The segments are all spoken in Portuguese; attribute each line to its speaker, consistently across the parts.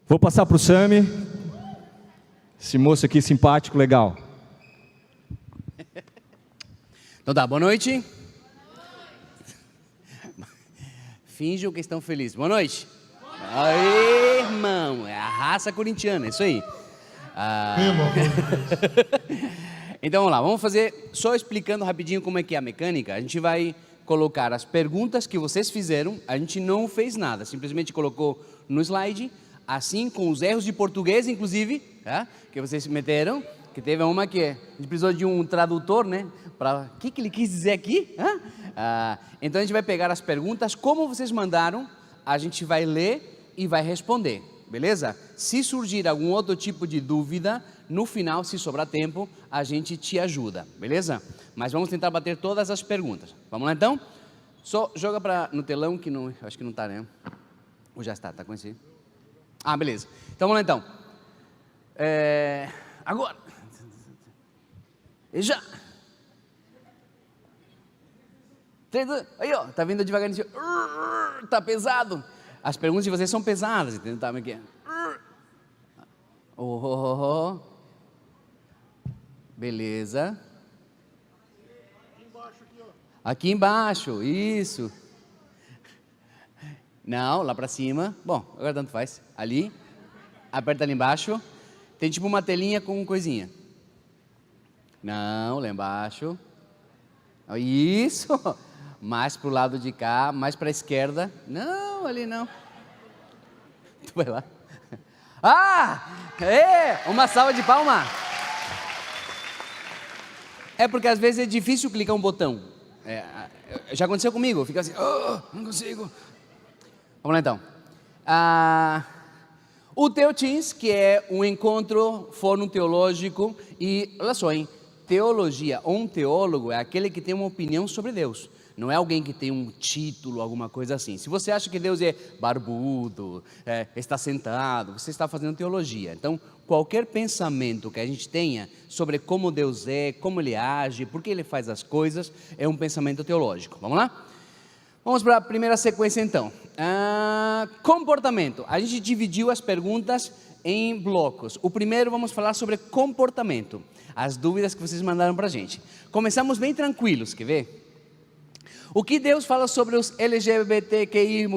Speaker 1: Vou passar para o Sami. Esse moço aqui simpático, legal.
Speaker 2: Então tá, boa noite. Finjam que estão felizes. Boa noite. Aê, irmão, é a raça corintiana, isso aí. Então vamos lá, vamos fazer, só explicando rapidinho como é que é a mecânica. A gente vai colocar as perguntas que vocês fizeram, a gente não fez nada, simplesmente colocou no slide, assim com os erros de português, inclusive, tá? Que vocês meteram, que teve uma que a gente precisou de um tradutor, né? Para o que ele quis dizer aqui? Então a gente vai pegar as perguntas, como vocês mandaram, a gente vai ler e vai responder, beleza? Se surgir algum outro tipo de dúvida, no final, se sobrar tempo, a gente te ajuda, beleza? Mas vamos tentar bater todas as perguntas. Vamos lá então? Só joga no telão que não, acho que não está, né? Ou já está, com esse? Ah, beleza. Então vamos lá então. Agora. E já. Aí ó, tá vindo devagarinho. Tá pesado. As perguntas de vocês são pesadas, entendeu? Tá, aqui. Beleza. Aqui embaixo, isso. Não, lá pra cima. Bom, agora tanto faz. Ali, aperta ali embaixo. Tem tipo uma telinha com coisinha. Não, lá embaixo. Isso. Mais pro lado de cá, mais pra esquerda. Não, ali não. Tu vai lá. Uma salva de palma. É porque às vezes é difícil clicar um botão. Já aconteceu comigo, fica assim, não consigo. Vamos lá então. O Teotins, que é um encontro fórum teológico, e olha só, hein? Teologia, um teólogo é aquele que tem uma opinião sobre Deus. Não é alguém que tem um título, alguma coisa assim. Se você acha que Deus é barbudo, está sentado, você está fazendo teologia. Então, qualquer pensamento que a gente tenha sobre como Deus é, como Ele age, por que Ele faz as coisas, é um pensamento teológico. Vamos lá? Vamos para a primeira sequência então. Comportamento. A gente dividiu as perguntas em blocos. O primeiro vamos falar sobre comportamento. As dúvidas que vocês mandaram para a gente. Começamos bem tranquilos, quer ver? O que Deus fala sobre os LGBTQI+.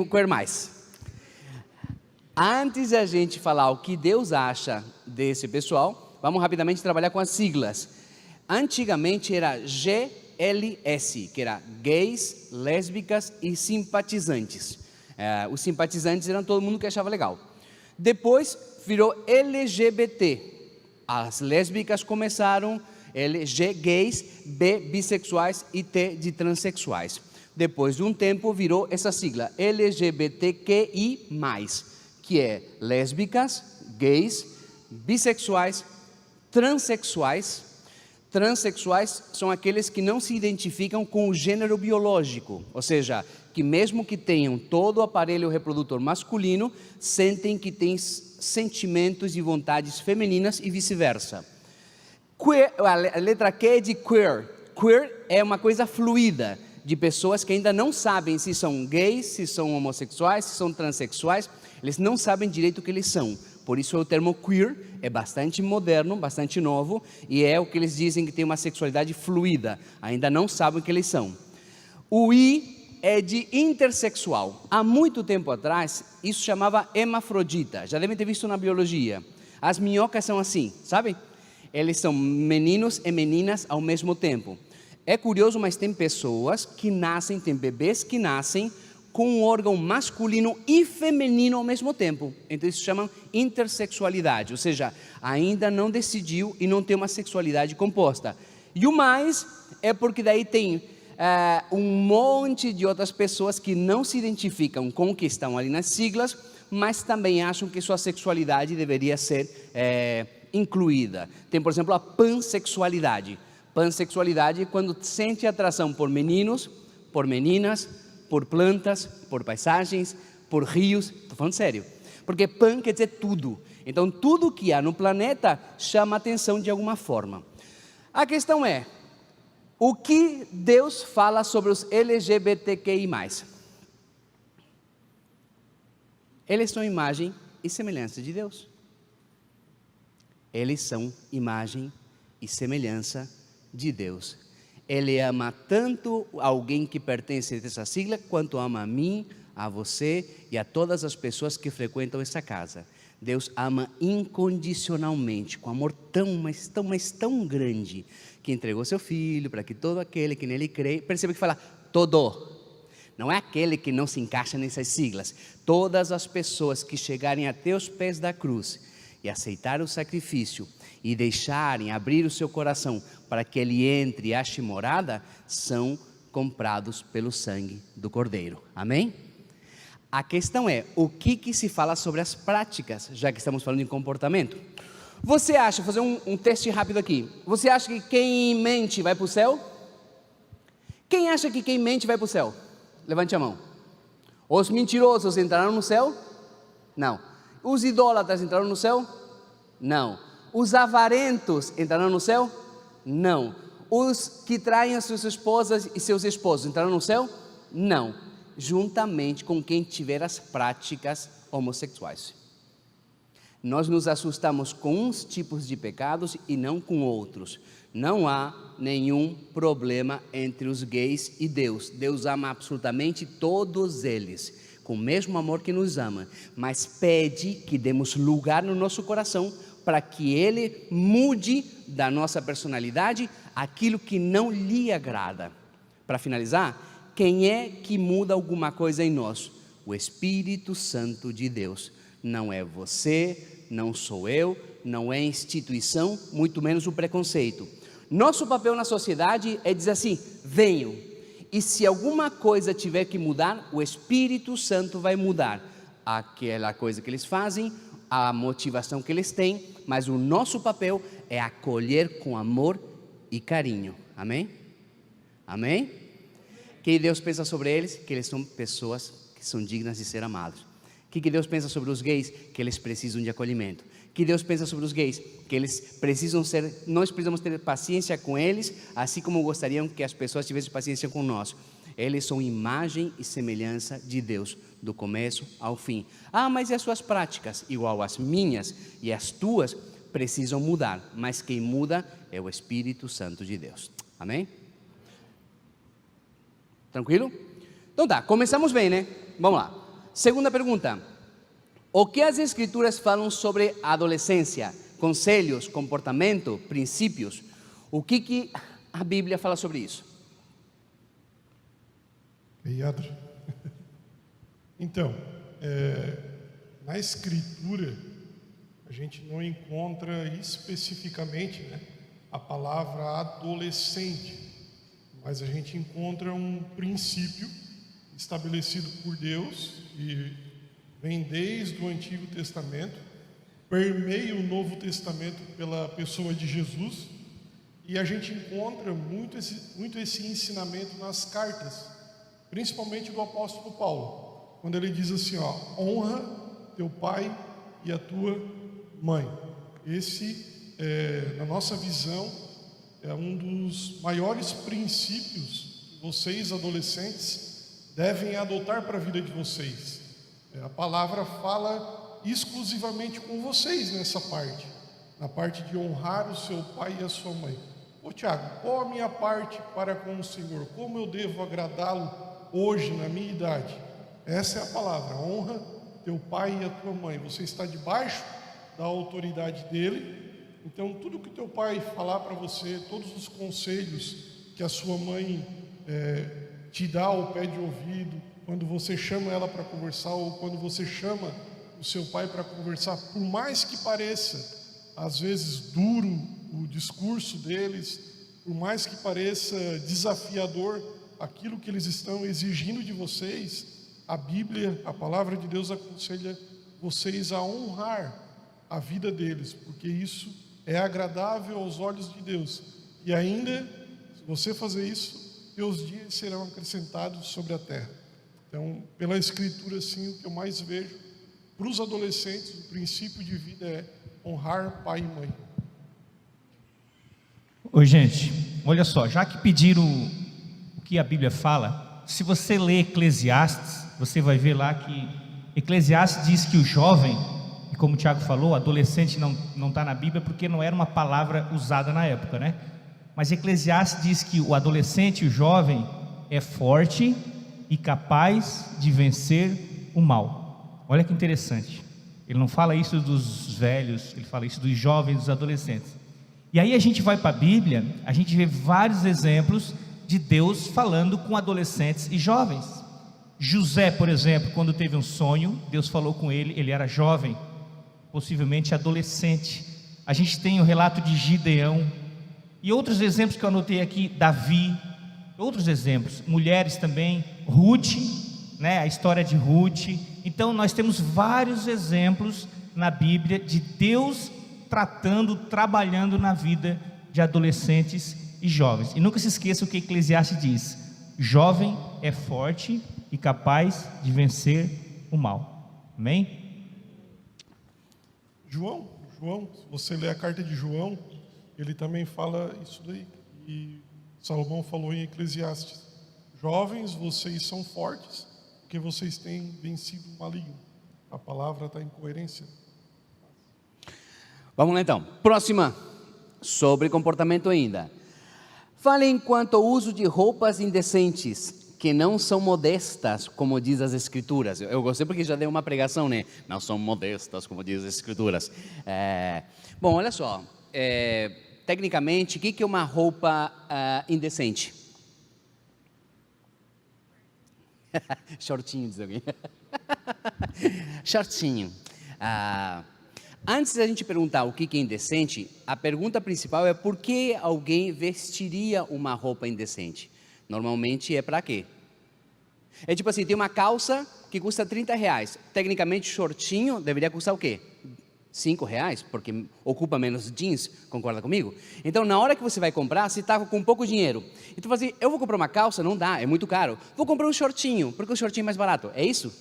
Speaker 2: Antes de a gente falar o que Deus acha desse pessoal, vamos rapidamente trabalhar com as siglas. Antigamente era GLS, que era gays, lésbicas e simpatizantes. Os simpatizantes eram todo mundo que achava legal. Depois virou LGBT. As lésbicas começaram G, gays, B, bissexuais e T, de transexuais. Depois de um tempo virou essa sigla, LGBTQI+, que é lésbicas, gays, bissexuais, transexuais. Transexuais são aqueles que não se identificam com o gênero biológico, ou seja, que mesmo que tenham todo o aparelho reprodutor masculino, sentem que têm sentimentos e vontades femininas e vice-versa. Queer, a letra Q é de queer. Queer é uma coisa fluida, de pessoas que ainda não sabem se são gays, se são homossexuais, se são transexuais. Eles não sabem direito o que eles são. Por isso o termo queer é bastante moderno, bastante novo, e é o que eles dizem que tem uma sexualidade fluida. Ainda não sabem o que eles são. O I é de intersexual. Há muito tempo atrás, isso chamava hermafrodita. Já devem ter visto na biologia. As minhocas são assim, sabe? Eles são meninos e meninas ao mesmo tempo. É curioso, mas tem pessoas que nascem, tem bebês que nascem com um órgão masculino e feminino ao mesmo tempo. Então isso chamam intersexualidade, ou seja, ainda não decidiu e não tem uma sexualidade composta. E o mais é porque daí tem um monte de outras pessoas que não se identificam com o que estão ali nas siglas, mas também acham que sua sexualidade deveria ser incluída. Tem, por exemplo, a pansexualidade. Pansexualidade é quando sente atração por meninos, por meninas, por plantas, por paisagens, por rios. Estou falando sério. Porque pan quer dizer tudo. Então, tudo que há no planeta chama atenção de alguma forma. A questão é, o que Deus fala sobre os LGBTQI+. Eles são imagem e semelhança de Deus. Eles são imagem e semelhança de Deus. Ele ama tanto alguém que pertence a essa sigla, quanto ama a mim, a você e a todas as pessoas que frequentam essa casa. Deus ama incondicionalmente, com amor mas tão grande, que entregou seu Filho para que todo aquele que nele crê, perceba que fala todo, não é aquele que não se encaixa nessas siglas. Todas as pessoas que chegarem até os pés da cruz e aceitarem o sacrifício e deixarem abrir o seu coração para que ele entre e ache morada, são comprados pelo sangue do Cordeiro. Amém? A questão é, o que se fala sobre as práticas, já que estamos falando em comportamento? Você acha, vou fazer um teste rápido aqui, você acha que quem mente vai para o céu? Quem acha que quem mente vai para o céu? Levante a mão. Os mentirosos entrarão no céu? Não. Os idólatras entrarão no céu? Não. Os avarentos entrarão no céu? Não. Os que traem as suas esposas e seus esposos entrarão no céu? Não. Juntamente com quem tiver as práticas homossexuais. Nós nos assustamos com uns tipos de pecados e não com outros. Não há nenhum problema entre os gays e Deus. Deus ama absolutamente todos eles, com o mesmo amor que nos ama, mas pede que demos lugar no nosso coração para que Ele mude da nossa personalidade aquilo que não lhe agrada. Para finalizar, quem é que muda alguma coisa em nós? O Espírito Santo de Deus. Não é você, não sou eu, não é instituição, muito menos o preconceito. Nosso papel na sociedade é dizer assim, venham, e se alguma coisa tiver que mudar, o Espírito Santo vai mudar aquela coisa que eles fazem, a motivação que eles têm, mas o nosso papel é acolher com amor e carinho. Amém? Amém? O que Deus pensa sobre eles? Que eles são pessoas que são dignas de ser amados. O que Deus pensa sobre os gays? Que eles precisam de acolhimento. O que Deus pensa sobre os gays? Que eles precisam ser, nós precisamos ter paciência com eles, assim como gostariam que as pessoas tivessem paciência com nós. Eles são imagem e semelhança de Deus, do começo ao fim. Ah, mas e as suas práticas? Igual as minhas e as tuas, precisam mudar, mas quem muda é o Espírito Santo de Deus. Amém? Tranquilo? Então tá, começamos bem, né? Vamos lá. Segunda pergunta. O que as Escrituras falam sobre a adolescência? Conselhos, comportamento, princípios? O que a Bíblia fala sobre isso?
Speaker 3: Obrigado. Então, na Escritura, a gente não encontra especificamente, né, a palavra adolescente, mas a gente encontra um princípio estabelecido por Deus e vem desde o Antigo Testamento, permeia o Novo Testamento pela pessoa de Jesus, e a gente encontra muito esse ensinamento nas cartas, principalmente do apóstolo Paulo, quando ele diz assim, ó, honra teu pai e a tua mãe. Esse, na nossa visão, é um dos maiores princípios que vocês, adolescentes, devem adotar para a vida de vocês. A palavra fala exclusivamente com vocês nessa parte, na parte de honrar o seu pai e a sua mãe. Ô Tiago, qual a minha parte para com o Senhor? Como eu devo agradá-lo hoje, na minha idade? Essa é a palavra, honra teu pai e a tua mãe. Você está debaixo da autoridade dele, então tudo que teu pai falar para você, todos os conselhos que a sua mãe te dá ao pé de ouvido, quando você chama ela para conversar ou quando você chama o seu pai para conversar, por mais que pareça às vezes duro o discurso deles, por mais que pareça desafiador aquilo que eles estão exigindo de vocês, a Bíblia, a palavra de Deus aconselha vocês a honrar a vida deles, porque isso é agradável aos olhos de Deus. E ainda, se você fazer isso, teus dias serão acrescentados sobre a terra. Então, pela Escritura, assim, o que eu mais vejo para os adolescentes, o princípio de vida é honrar pai e mãe.
Speaker 4: Oi, gente, olha só, já que pediram o que a Bíblia fala, se você ler Eclesiastes, você vai ver lá que Eclesiastes diz que o jovem e como o Tiago falou, adolescente não está na Bíblia porque não era uma palavra usada na época, né? Mas Eclesiastes diz que o adolescente, o jovem, é forte e capaz de vencer o mal. Olha que interessante. Ele não fala isso dos velhos, ele fala isso dos jovens, dos adolescentes. E aí a gente vai para a Bíblia, a gente vê vários exemplos de Deus falando com adolescentes e jovens. José, por exemplo, quando teve um sonho, Deus falou com ele, ele era jovem, possivelmente adolescente. A gente tem o relato de Gideão e outros exemplos que eu anotei aqui, Davi, outros exemplos, mulheres também, Ruth, né, a história de Ruth. Então nós temos vários exemplos na Bíblia de Deus tratando, trabalhando na vida de adolescentes e jovens. E nunca se esqueça o que Eclesiastes diz: jovem é forte e capaz de vencer o mal. Amém?
Speaker 3: João, se você ler a carta de João, ele também fala isso daí. E Salomão falou em Eclesiastes: jovens, vocês são fortes, porque vocês têm vencido o maligno. A palavra está em coerência.
Speaker 2: Vamos lá então. Próxima, sobre comportamento ainda. Falem quanto ao uso de roupas indecentes, que não são modestas, como diz as Escrituras. Eu gostei porque já deu uma pregação, né? Não são modestas, como diz as Escrituras. Bom, olha só. Tecnicamente, o que é uma roupa indecente? Shortinho, diz alguém. Shortinho. Antes da gente perguntar o que é indecente, a pergunta principal é por que alguém vestiria uma roupa indecente? Normalmente é para quê? É tipo assim, tem uma calça que custa R$30. Tecnicamente, shortinho deveria custar o quê? R$5, porque ocupa menos jeans, concorda comigo? Então, na hora que você vai comprar, você está com pouco dinheiro. E tu fala assim, eu vou comprar uma calça? Não dá, é muito caro. Vou comprar um shortinho, porque o shortinho é mais barato. É isso?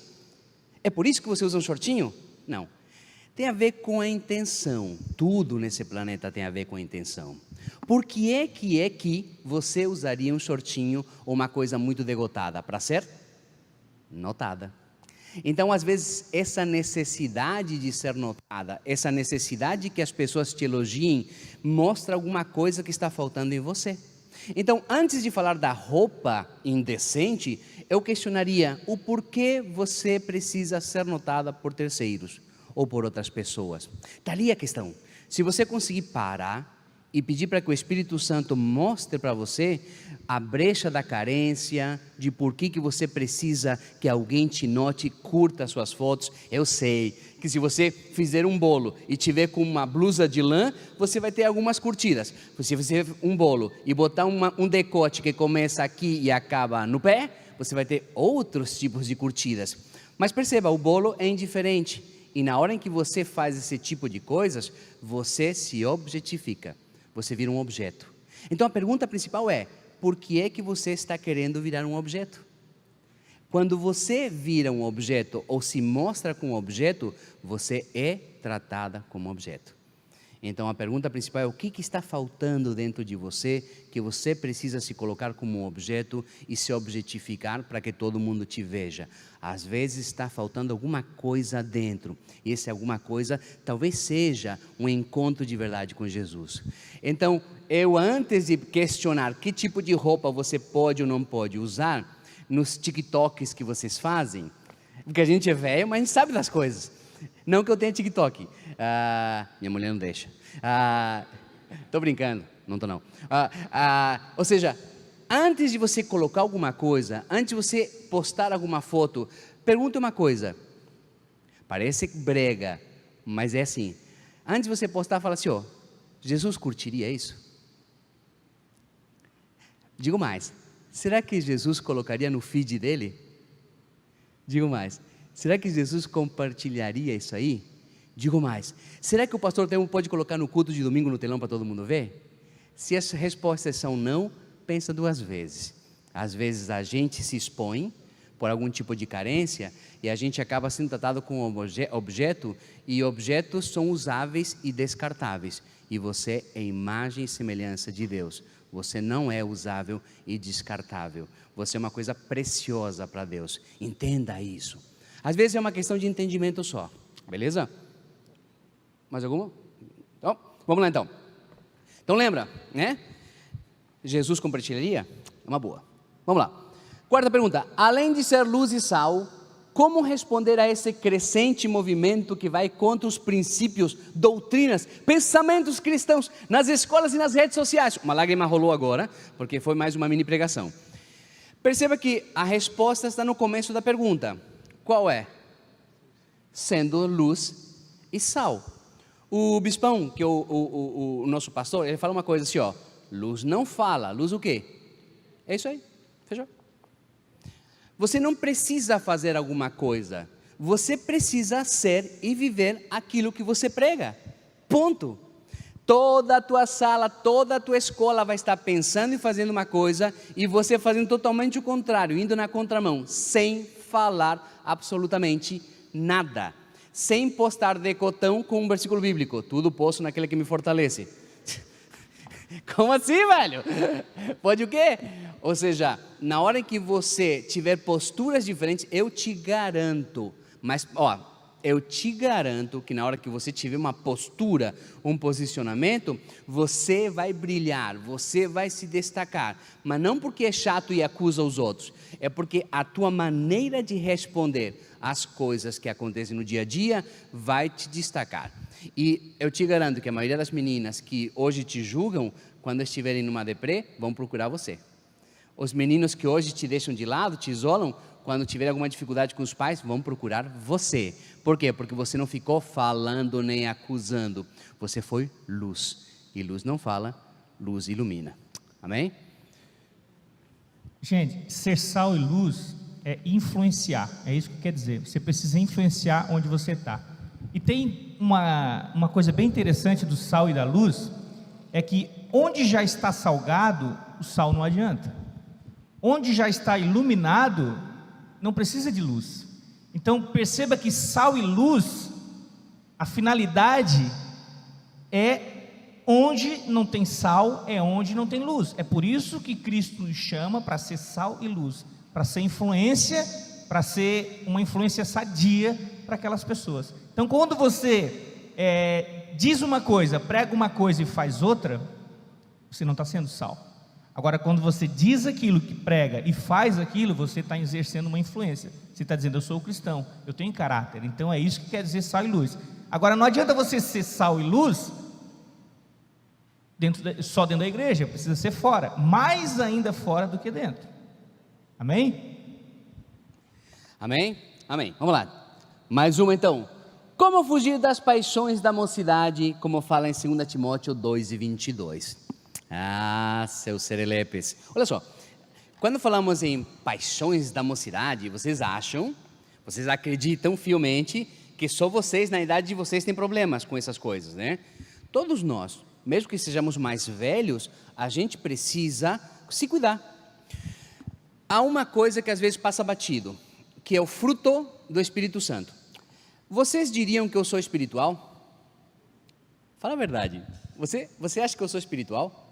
Speaker 2: É por isso que você usa um shortinho? Não. Tem a ver com a intenção. Tudo nesse planeta tem a ver com a intenção. Por que é que você usaria um shortinho ou uma coisa muito degotada? Para ser notada. Então, às vezes, essa necessidade de ser notada, essa necessidade que as pessoas te elogiem, mostra alguma coisa que está faltando em você. Então, antes de falar da roupa indecente, eu questionaria o porquê você precisa ser notada por terceiros ou por outras pessoas. Está ali a questão. Se você conseguir parar e pedir para que o Espírito Santo mostre para você a brecha da carência, de por que você precisa que alguém te note, curta as suas fotos. Eu sei que se você fizer um bolo e tiver com uma blusa de lã, você vai ter algumas curtidas. Se você fizer um bolo e botar um decote que começa aqui e acaba no pé, você vai ter outros tipos de curtidas. Mas perceba, o bolo é indiferente. E na hora em que você faz esse tipo de coisas, você se objetifica. Você vira um objeto. Então a pergunta principal é, por que é que você está querendo virar um objeto? Quando você vira um objeto ou se mostra como objeto, você é tratada como objeto. Então a pergunta principal é, o que está faltando dentro de você, que você precisa se colocar como um objeto e se objetificar para que todo mundo te veja? Às vezes está faltando alguma coisa dentro, e esse alguma coisa talvez seja um encontro de verdade com Jesus. Então, eu antes de questionar que tipo de roupa você pode ou não pode usar, nos TikToks que vocês fazem, porque a gente é velho, mas a gente sabe das coisas. Não que eu tenha TikTok, minha mulher não deixa, estou brincando, não estou não, ou seja, antes de você colocar alguma coisa, antes de você postar alguma foto, pergunte uma coisa, parece brega, mas é assim, antes de você postar, fala assim, Jesus curtiria isso? Digo mais, será que Jesus colocaria no feed dele? Digo mais, será que Jesus compartilharia isso aí? Digo mais, será que o pastor Temo pode colocar no culto de domingo no telão para todo mundo ver? Se as respostas são não, pensa duas vezes. Às vezes a gente se expõe por algum tipo de carência e a gente acaba sendo tratado como objeto, e objetos são usáveis e descartáveis. E você é imagem e semelhança de Deus. Você não é usável e descartável. Você é uma coisa preciosa para Deus. Entenda isso. Às vezes é uma questão de entendimento só, beleza? Mais alguma? Então, vamos lá então. Então lembra, né? Jesus compartilharia? É uma boa. Vamos lá. Quarta pergunta. Além de ser luz e sal, como responder a esse crescente movimento que vai contra os princípios, doutrinas, pensamentos cristãos nas escolas e nas redes sociais? Uma lágrima rolou agora, porque foi mais uma mini pregação. Perceba que a resposta está no começo da pergunta. Qual é? Sendo luz e sal. O bispão, que é o nosso pastor, ele fala uma coisa assim, ó. Luz não fala, luz o quê? É isso aí, fechou? Você não precisa fazer alguma coisa, você precisa ser e viver aquilo que você prega, ponto. Toda a tua sala, toda a tua escola vai estar pensando e fazendo uma coisa, e você fazendo totalmente o contrário, indo na contramão, sem falar absolutamente nada, sem postar decotão com um versículo bíblico, tudo posto naquele que me fortalece. Como assim, velho? Pode o quê? Ou seja, na hora que você tiver posturas diferentes, eu te garanto, mas ó, eu te garanto que na hora que você tiver uma postura, um posicionamento, você vai brilhar, você vai se destacar, mas não porque é chato e acusa os outros, é porque a tua maneira de responder às coisas que acontecem no dia a dia vai te destacar. E eu te garanto que a maioria das meninas que hoje te julgam, quando estiverem numa deprê, vão procurar você. Os meninos que hoje te deixam de lado, te isolam, quando tiver alguma dificuldade com os pais, vão procurar você. Por quê? Porque você não ficou falando nem acusando. Você foi luz. E luz não fala, luz ilumina. Amém?
Speaker 4: Gente, ser sal e luz é influenciar. É isso que quer dizer. Você precisa influenciar onde você está. E tem uma coisa bem interessante do sal e da luz, é que onde já está salgado, o sal não adianta. Onde já está iluminado, não precisa de luz. Então perceba que sal e luz, a finalidade é onde não tem sal, é onde não tem luz. É por isso que Cristo nos chama para ser sal e luz, para ser influência, para ser uma influência sadia para aquelas pessoas. Então quando você diz uma coisa, prega uma coisa e faz outra, você não está sendo sal. Agora, quando você diz aquilo que prega e faz aquilo, você está exercendo uma influência. Você está dizendo, eu sou cristão, eu tenho caráter. Então é isso que quer dizer sal e luz. Agora, não adianta você ser sal e luz só dentro da igreja, precisa ser fora, mais ainda fora do que dentro. Amém?
Speaker 2: Amém? Amém. Vamos lá. Mais uma então. Como fugir das paixões da mocidade, como fala em 2 Timóteo 2:22. Ah, seus serelepes. Olha só, quando falamos em paixões da mocidade, vocês acreditam fielmente que só vocês, na idade de vocês, têm problemas com essas coisas, né? Todos nós, mesmo que sejamos mais velhos, a gente precisa se cuidar. Há uma coisa que às vezes passa batido, que é o fruto do Espírito Santo. Vocês diriam que eu sou espiritual? Fala a verdade. Você acha que eu sou espiritual?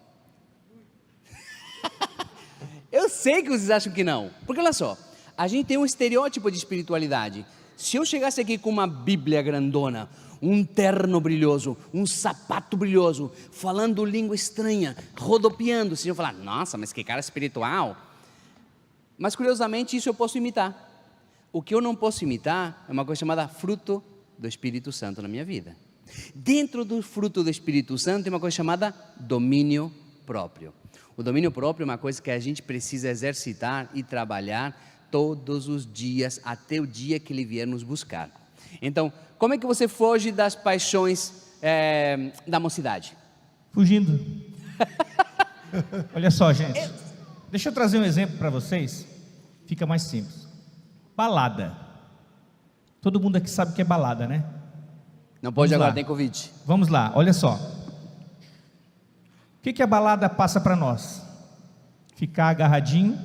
Speaker 2: Eu sei que vocês acham que não, porque olha só, a gente tem um estereótipo de espiritualidade. Se eu chegasse aqui com uma Bíblia grandona, um terno brilhoso, um sapato brilhoso, falando língua estranha, rodopiando, vocês iam falar, nossa, mas que cara espiritual. Mas curiosamente isso eu posso imitar. O que eu não posso imitar é uma coisa chamada fruto do Espírito Santo na minha vida. Dentro do fruto do Espírito Santo tem uma coisa chamada domínio próprio. O domínio próprio é uma coisa que a gente precisa exercitar e trabalhar todos os dias, até o dia que Ele vier nos buscar. Então, como é que você foge das paixões da mocidade?
Speaker 4: Fugindo. Olha só, gente, deixa eu trazer um exemplo para vocês, fica mais simples. Balada. Todo mundo aqui sabe o que é balada, né?
Speaker 2: Não pode
Speaker 4: Vamos
Speaker 2: agora,
Speaker 4: lá.
Speaker 2: tem Covid.
Speaker 4: Vamos lá, olha só. O que a balada passa para nós? Ficar agarradinho,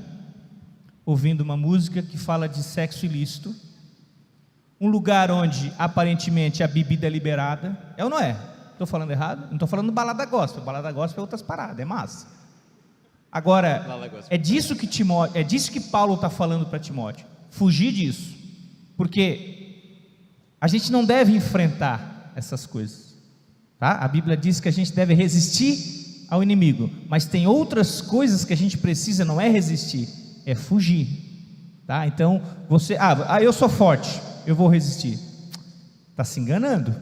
Speaker 4: ouvindo uma música que fala de sexo ilícito, um lugar onde aparentemente a bebida é liberada, é ou não é? Estou falando errado? Não estou falando balada gospel é outras paradas, é massa. Agora, é disso que Paulo está falando para Timóteo, fugir disso, porque a gente não deve enfrentar essas coisas, tá? A Bíblia diz que a gente deve resistir ao inimigo, mas tem outras coisas que a gente precisa, não é resistir, é fugir, tá? Então, eu sou forte, eu vou resistir. Está se enganando.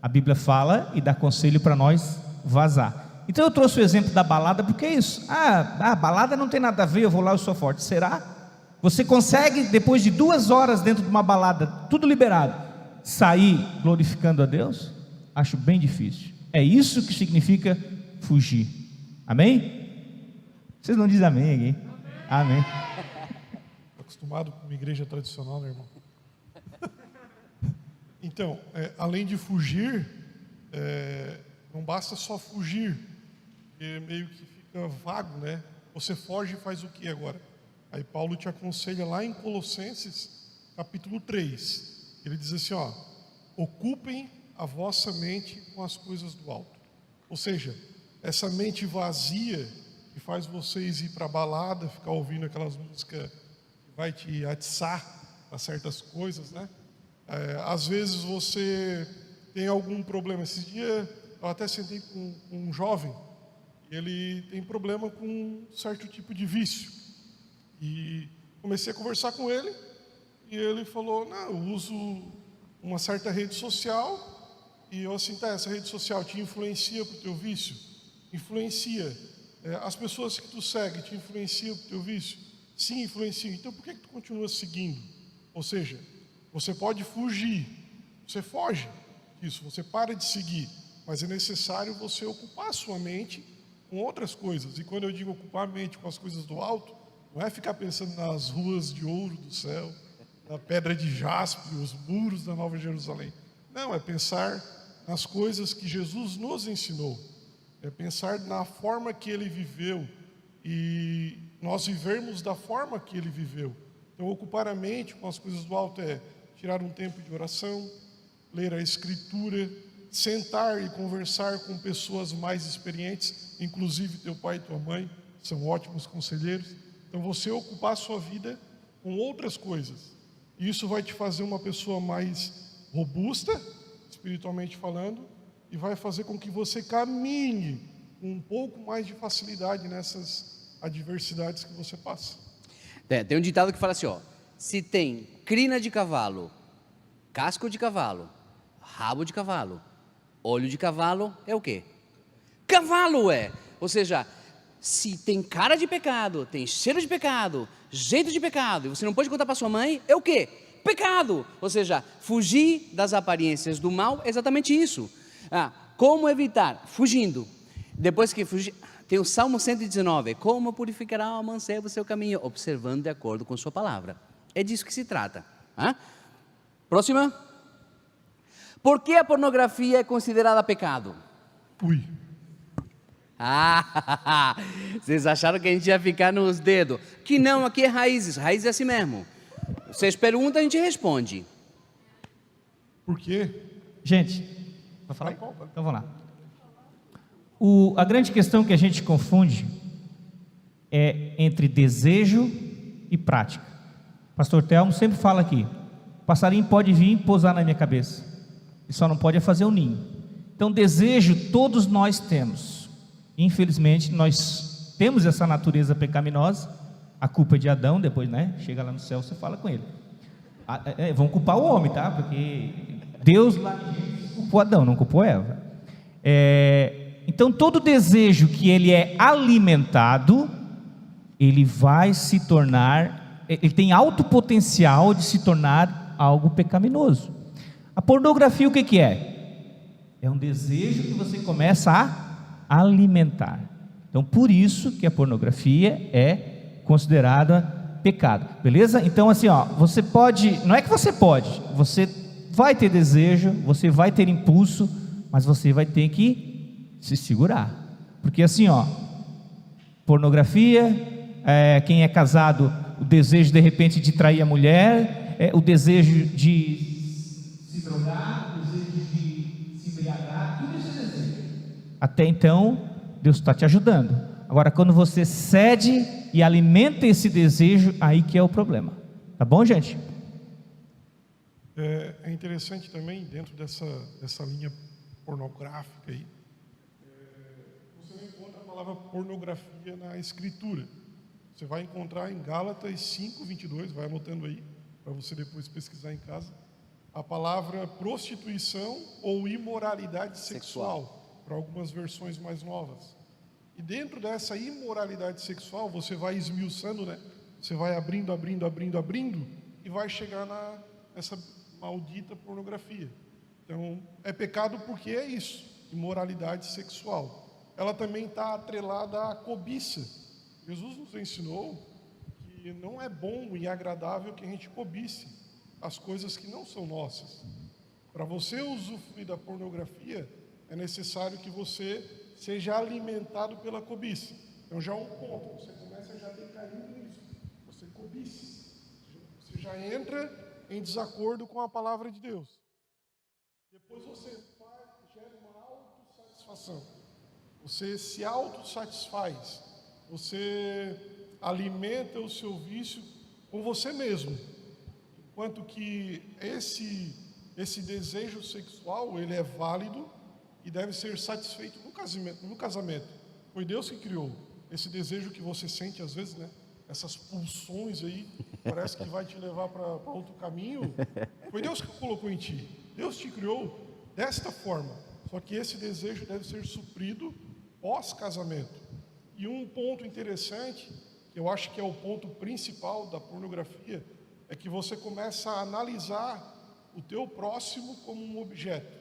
Speaker 4: A Bíblia fala e dá conselho para nós vazar. Então eu trouxe o exemplo da balada, porque é isso. A balada não tem nada a ver, eu vou lá, eu sou forte. Será? Você consegue, depois de 2 horas dentro de uma balada, tudo liberado, sair glorificando a Deus? Acho bem difícil. É isso que significa fugir. Amém? Vocês não dizem amém aqui? Amém.
Speaker 3: Acostumado com uma igreja tradicional, né, irmão? Então, além de fugir, não basta só fugir, porque meio que fica vago, né? Você foge e faz o que agora? Aí Paulo te aconselha lá em Colossenses, capítulo 3. Ele diz assim, ó, ocupem a vossa mente com as coisas do alto. Ou seja, essa mente vazia que faz vocês ir para a balada, ficar ouvindo aquelas músicas que vai te atiçar a certas coisas, né? Às vezes você tem algum problema. Esses dias eu até sentei com um jovem, e ele tem problema com um certo tipo de vício. E comecei a conversar com ele, e ele falou, não, eu uso uma certa rede social, e eu assim, tá, essa rede social te influencia para o teu vício? Influencia. As pessoas que tu segue te influenciam para o teu vício? Sim, influenciam. Então por que tu continua seguindo? Ou seja, você pode fugir, você foge disso, você para de seguir, mas é necessário você ocupar a sua mente com outras coisas. E quando eu digo ocupar a mente com as coisas do alto, não é ficar pensando nas ruas de ouro do céu, na pedra de jaspe, os muros da Nova Jerusalém. Não, é pensar nas coisas que Jesus nos ensinou. É pensar na forma que Ele viveu e nós vivermos da forma que Ele viveu. Então, ocupar a mente com as coisas do alto é tirar um tempo de oração, ler a Escritura, sentar e conversar com pessoas mais experientes, inclusive teu pai e tua mãe, são ótimos conselheiros. Então você ocupar a sua vida com outras coisas. E isso vai te fazer uma pessoa mais robusta, espiritualmente falando, e vai fazer com que você caminhe com um pouco mais de facilidade nessas adversidades que você passa.
Speaker 2: Tem um ditado que fala assim, ó, se tem crina de cavalo, casco de cavalo, rabo de cavalo, olho de cavalo, é o quê? Cavalo é! Ou seja, se tem cara de pecado, tem cheiro de pecado, jeito de pecado, e você não pode contar para sua mãe, é o quê? Pecado! Ou seja, fugir das aparências do mal é exatamente isso. Como evitar? Fugindo. Depois que fugir, tem o Salmo 119, como purificará o mancebo o seu caminho? Observando de acordo com sua palavra. É disso que se trata. Próxima. Por que a pornografia é considerada pecado?
Speaker 3: Ui.
Speaker 2: Vocês acharam que a gente ia ficar nos dedos? Que não, aqui é raízes. Raízes é assim mesmo. Vocês perguntam, a gente responde.
Speaker 3: Por quê?
Speaker 4: Gente, vai falar? Então vamos lá. A grande questão que a gente confunde é entre desejo e prática. Pastor Telmo sempre fala aqui, o passarinho pode vir pousar na minha cabeça, ele só não pode fazer um ninho. Então desejo todos nós temos. Infelizmente nós temos essa natureza pecaminosa. A culpa é de Adão, depois, né? Chega lá no céu, você fala com ele. Vão culpar o homem, tá? Porque Deus lá culpou Adão, não culpou Eva. Então todo desejo que ele é alimentado, ele vai se tornar, ele tem alto potencial de se tornar algo pecaminoso. A pornografia o que é? É um desejo que você começa a alimentar. Então por isso que a pornografia é considerada pecado, beleza? Então assim, ó, você pode, não é que você pode, você vai ter desejo, você vai ter impulso, mas você vai ter que se segurar, porque assim, ó, pornografia, quem é casado, o desejo de repente de trair a mulher, o desejo de se drogar, o desejo de se embriagar, tudo isso é desejo. Até então, Deus está te ajudando. Agora, quando você cede e alimenta esse desejo, aí que é o problema. Tá bom, gente?
Speaker 3: É interessante também, dentro dessa linha pornográfica aí, você não encontra a palavra pornografia na Escritura. Você vai encontrar em Gálatas 5:22, vai anotando aí, para você depois pesquisar em casa, a palavra prostituição ou imoralidade sexual, para algumas versões mais novas. E dentro dessa imoralidade sexual, você vai esmiuçando, né? Você vai abrindo, e vai chegar nessa maldita pornografia. Então, é pecado porque é isso, imoralidade sexual. Ela também está atrelada à cobiça. Jesus nos ensinou que não é bom e agradável que a gente cobice as coisas que não são nossas. Para você usufruir da pornografia, é necessário que você seja alimentado pela cobiça. Então já é um ponto, você começa já a decair nisso. Você cobiça. Você já entra em desacordo com a palavra de Deus. Depois você gera uma autossatisfação. Você se autossatisfaz. Você alimenta o seu vício com você mesmo. Enquanto que esse desejo sexual, ele é válido e deve ser satisfeito no casamento. Foi Deus que criou. Esse desejo que você sente às vezes, né? Essas pulsões aí, parece que vai te levar para outro caminho. Foi Deus que colocou em ti. Deus te criou desta forma. Só que esse desejo deve ser suprido pós-casamento. E um ponto interessante, que eu acho que é o ponto principal da pornografia, é que você começa a analisar o teu próximo como um objeto,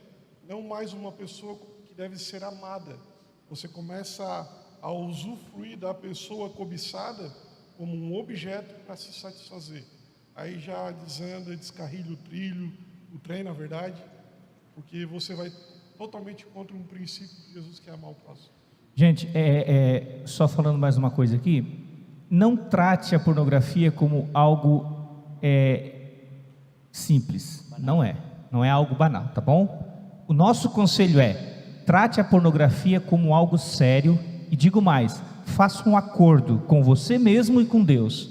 Speaker 3: não mais uma pessoa que deve ser amada. Você começa a usufruir da pessoa cobiçada como um objeto para se satisfazer. Aí já desanda, descarrilha o trem, na verdade, porque você vai totalmente contra um princípio de Jesus, que é amar o próximo.
Speaker 4: Gente, só falando mais uma coisa aqui, não trate a pornografia como algo simples, não é algo banal, tá bom? O nosso conselho é, trate a pornografia como algo sério e digo mais, faça um acordo com você mesmo e com Deus.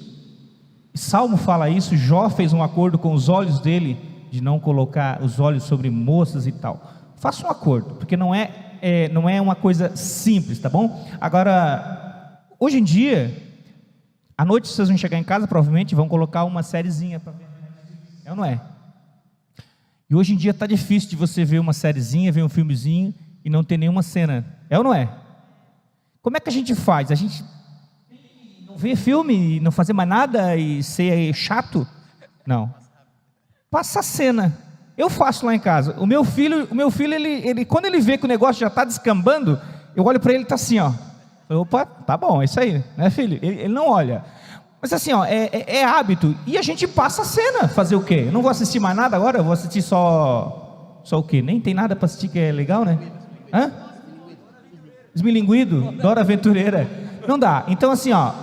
Speaker 4: Salmo fala isso, Jó fez um acordo com os olhos dele, de não colocar os olhos sobre moças e tal. Faça um acordo, porque não é uma coisa simples, tá bom? Agora, hoje em dia, à noite vocês vão chegar em casa, provavelmente vão colocar uma sériezinha para ver. É ou não é? E hoje em dia está difícil de você ver uma sériezinha, ver um filmezinho e não ter nenhuma cena. É ou não é? Como é que a gente faz? A gente não vê filme e não fazer mais nada e ser chato? Não. Passa a cena. Eu faço lá em casa. O meu filho ele quando ele vê que o negócio já está descambando, eu olho para ele e está assim, ó. Opa, tá bom, é isso aí, né, filho? Ele não olha. Mas assim, ó, é hábito. E a gente passa a cena. Fazer o quê? Eu não vou assistir mais nada agora? Eu vou assistir só o quê? Nem tem nada para assistir que é legal, né? Hã? Esmilinguido? Dora Aventureira. Não dá. Então assim, ó,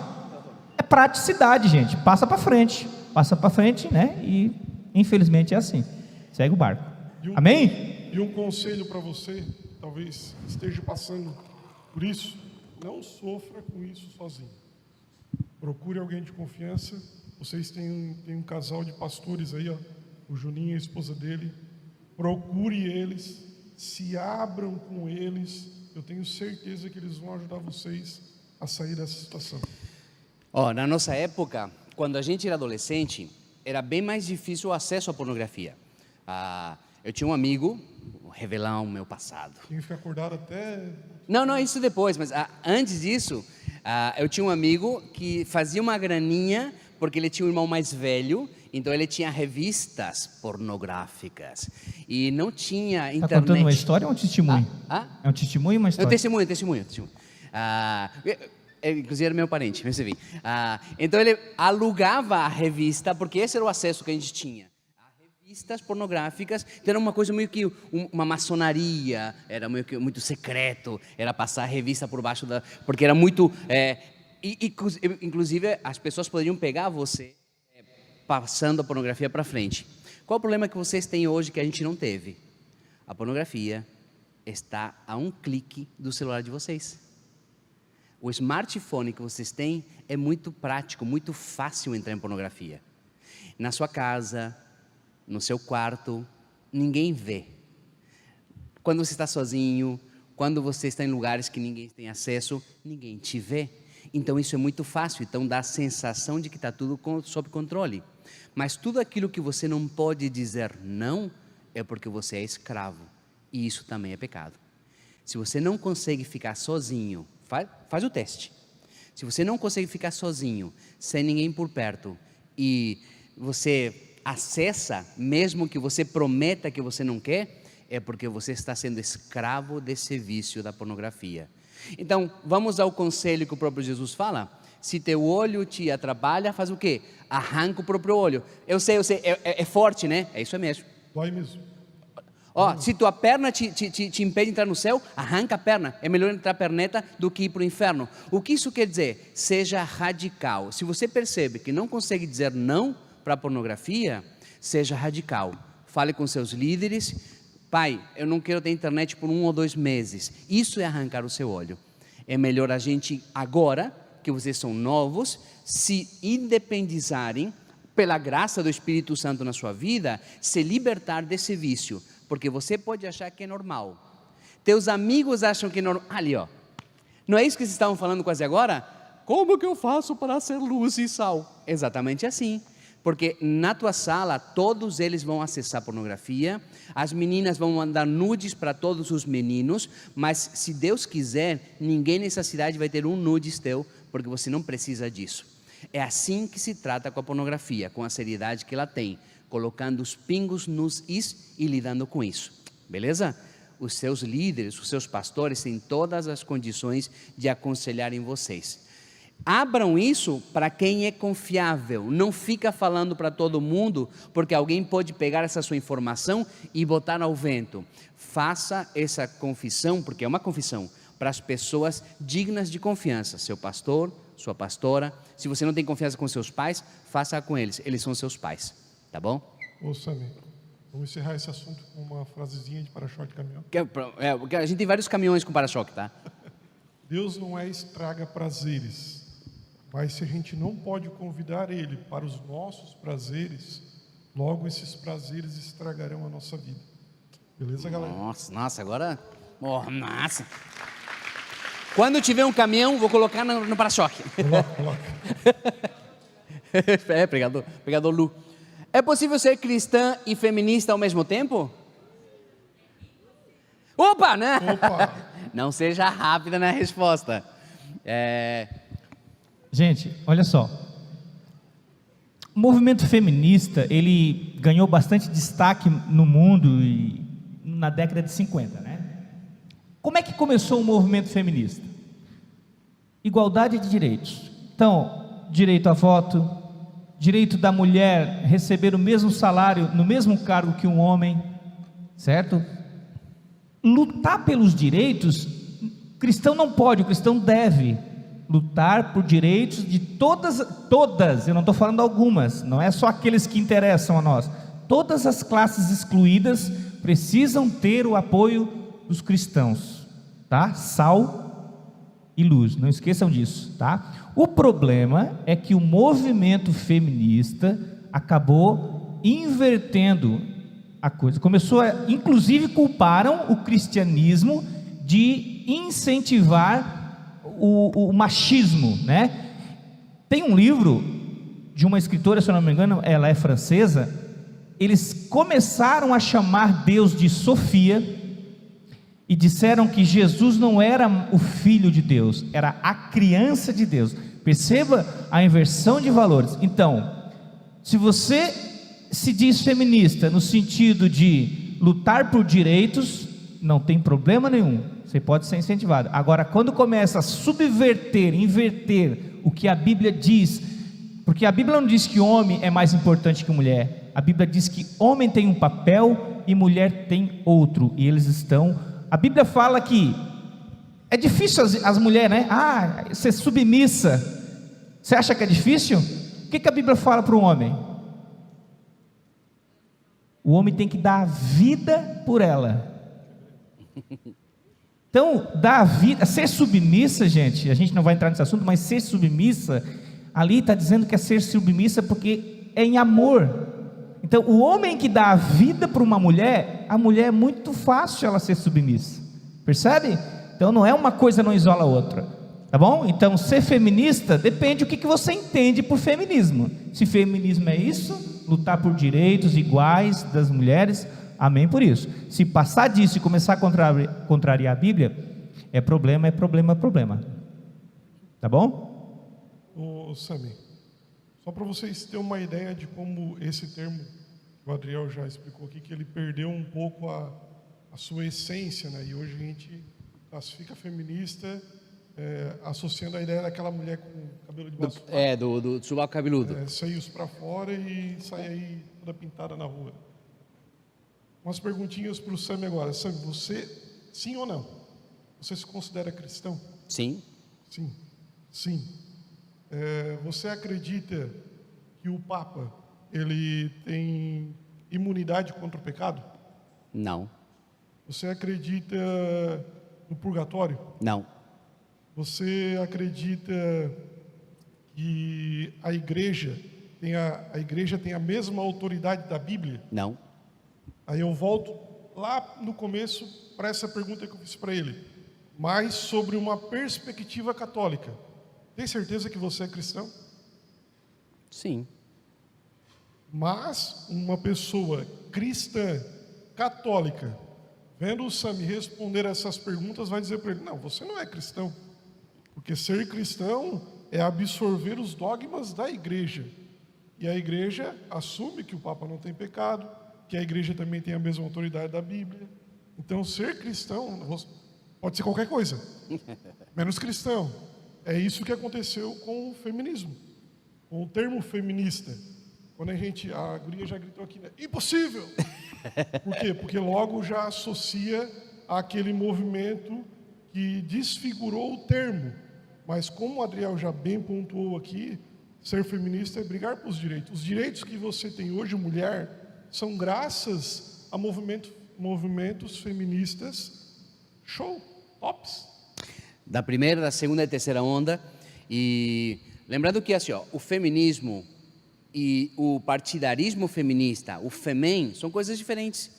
Speaker 4: é praticidade, gente. Passa para frente, né? E infelizmente é assim. Segue o barco. Amém?
Speaker 3: E um conselho para você, talvez esteja passando por isso, não sofra com isso sozinho. Procure alguém de confiança. Vocês têm um casal de pastores aí, ó, o Juninho e a esposa dele. Procure eles, se abram com eles. Eu tenho certeza que eles vão ajudar vocês a sair dessa situação.
Speaker 2: Na nossa época, quando a gente era adolescente, era bem mais difícil o acesso à pornografia. Eu tinha um amigo, vou revelar o meu passado.
Speaker 3: Tinha que ficar acordado até...
Speaker 2: Não, isso depois, mas antes disso, eu tinha um amigo que fazia uma graninha, porque ele tinha um irmão mais velho, então ele tinha revistas pornográficas, e não tinha internet.
Speaker 4: Está contando uma história ou um testemunho? É um testemunho ou uma história?
Speaker 2: É um testemunho. Inclusive era meu parente, percebi. Então ele alugava a revista, porque esse era o acesso que a gente tinha. Revistas pornográficas, então era uma coisa meio que uma maçonaria, era meio que muito secreto, era passar a revista por baixo porque era muito, inclusive as pessoas poderiam pegar você passando a pornografia para frente. Qual o problema que vocês têm hoje que a gente não teve? A pornografia está a um clique do celular de vocês. O smartphone que vocês têm é muito prático, muito fácil entrar em pornografia. Na sua casa, no seu quarto, ninguém vê. Quando você está sozinho, quando você está em lugares que ninguém tem acesso, ninguém te vê. Então isso é muito fácil, então dá a sensação de que está tudo sob controle. Mas tudo aquilo que você não pode dizer não, é porque você é escravo. E isso também é pecado. Se você não consegue ficar sozinho, faz o teste. Se você não consegue ficar sozinho, sem ninguém por perto, e você acessa, mesmo que você prometa que você não quer, é porque você está sendo escravo desse vício da pornografia. Então, vamos ao conselho que o próprio Jesus fala. Se teu olho te atrapalha, faz o quê? Arranca o próprio olho. Eu sei, é forte, né? É isso mesmo.
Speaker 3: Dói mesmo.
Speaker 2: Se tua perna te impede de entrar no céu, arranca a perna. É melhor entrar perneta do que ir para o inferno. O que isso quer dizer? Seja radical. Se você percebe que não consegue dizer não para a pornografia, seja radical. Fale com seus líderes. Pai, eu não quero ter internet por 1 ou 2 meses. Isso é arrancar o seu olho. É melhor a gente, agora que vocês são novos, se independizarem, pela graça do Espírito Santo na sua vida, se libertar desse vício. Porque você pode achar que é normal. Teus amigos acham que é normal. Ali, ó. Não é isso que vocês estavam falando quase agora? Como que eu faço para ser luz e sal? Exatamente assim. Porque na tua sala, todos eles vão acessar pornografia, as meninas vão mandar nudes para todos os meninos, mas se Deus quiser, ninguém nessa cidade vai ter um nudes teu, porque você não precisa disso. É assim que se trata com a pornografia, com a seriedade que ela tem, colocando os pingos nos is e lidando com isso, beleza? Os seus líderes, os seus pastores têm todas as condições de aconselharem vocês. Abram isso para quem é confiável, não fica falando para todo mundo, porque alguém pode pegar essa sua informação e botar ao vento. Faça essa confissão, porque é uma confissão, para as pessoas dignas de confiança, seu pastor, sua pastora. Se você não tem confiança com seus pais, faça com eles são seus pais, tá bom?
Speaker 3: Ô Sammy, vamos encerrar esse assunto com uma frasezinha de para-choque de caminhão.
Speaker 2: Porque a gente tem vários caminhões com para-choque, tá?
Speaker 3: Deus não é estraga prazeres. Mas se a gente não pode convidar Ele para os nossos prazeres, logo esses prazeres estragarão a nossa vida. Beleza, galera?
Speaker 2: Nossa, agora... nossa! Quando tiver um caminhão, vou colocar no para-choque.
Speaker 3: Coloca.
Speaker 2: Pregador Lu. É possível ser cristã e feminista ao mesmo tempo? Opa, né?
Speaker 3: Opa!
Speaker 2: Não seja rápida na resposta.
Speaker 4: Gente, olha só, o movimento feminista, ele ganhou bastante destaque no mundo e na década de 50, né? Como é que começou o movimento feminista? Igualdade de direitos. Então, direito a voto, direito da mulher receber o mesmo salário, no mesmo cargo que um homem, certo? Lutar pelos direitos, o cristão não pode, o cristão deve lutar por direitos de todas, eu não estou falando algumas, não é só aqueles que interessam a nós, todas as classes excluídas precisam ter o apoio dos cristãos, tá? Sal e luz, não esqueçam disso, tá? O problema é que o movimento feminista acabou invertendo a coisa, inclusive culparam o cristianismo de incentivar o machismo, né? Tem um livro de uma escritora, se eu não me engano, ela é francesa. Eles começaram a chamar Deus de Sofia e disseram que Jesus não era o filho de Deus, era a criança de Deus. Perceba a inversão de valores. Então, se você se diz feminista no sentido de lutar por direitos, não tem problema nenhum. Você pode ser incentivado. Agora, quando começa a inverter o que a Bíblia diz, porque a Bíblia não diz que homem é mais importante que mulher. A Bíblia diz que homem tem um papel e mulher tem outro. E eles estão... A Bíblia fala que é difícil as mulheres, né? Ser submissa. Você acha que é difícil? O que a Bíblia fala para o homem? O homem tem que dar a vida por ela. Então, dar a vida, ser submissa, gente, a gente não vai entrar nesse assunto, mas ser submissa, ali está dizendo que é ser submissa porque é em amor. Então, o homem que dá a vida para uma mulher, a mulher é muito fácil ela ser submissa, percebe? Então não é uma coisa, não isola a outra, tá bom? Então ser feminista depende do que você entende por feminismo. Se feminismo é isso, lutar por direitos iguais das mulheres, amém por isso. Se passar disso e começar a contrariar a Bíblia, é problema, tá bom?
Speaker 3: Ô Sami, só para vocês terem uma ideia de como esse termo, o Adriel já explicou aqui, que ele perdeu um pouco a sua essência, né? E hoje a gente classifica feminista associando a ideia daquela mulher com cabelo de baixo,
Speaker 2: do sovaco cabeludo.
Speaker 3: seios para fora e sai aí toda pintada na rua. Umas perguntinhas para o Sami agora. Sami, você, sim ou não? Você se considera cristão?
Speaker 2: Sim.
Speaker 3: Sim. Sim. Você acredita que o Papa ele tem imunidade contra o pecado?
Speaker 2: Não.
Speaker 3: Você acredita no purgatório?
Speaker 2: Não.
Speaker 3: Você acredita que a igreja tem a mesma autoridade da Bíblia?
Speaker 2: Não.
Speaker 3: Aí eu volto lá no começo para essa pergunta que eu fiz para ele, mas sobre uma perspectiva católica. Tem certeza que você é cristão?
Speaker 2: Sim.
Speaker 3: Mas uma pessoa cristã, católica, vendo o Sami responder essas perguntas, vai dizer para ele: não, você não é cristão. Porque ser cristão é absorver os dogmas da igreja. E a igreja assume que o Papa não tem pecado, que a igreja também tem a mesma autoridade da Bíblia. Então, ser cristão pode ser qualquer coisa, menos cristão. É isso que aconteceu com o feminismo, com o termo feminista. Quando a guria já gritou aqui, né? Impossível! Por quê? Porque logo já associa àquele movimento que desfigurou o termo. Mas como o Adriel já bem pontuou aqui, ser feminista é brigar pelos direitos. Os direitos que você tem hoje, mulher, são graças a movimentos feministas show, tops.
Speaker 2: Da primeira, da segunda e terceira onda. E lembrando que assim, o feminismo e o partidarismo feminista, o femem, são coisas diferentes.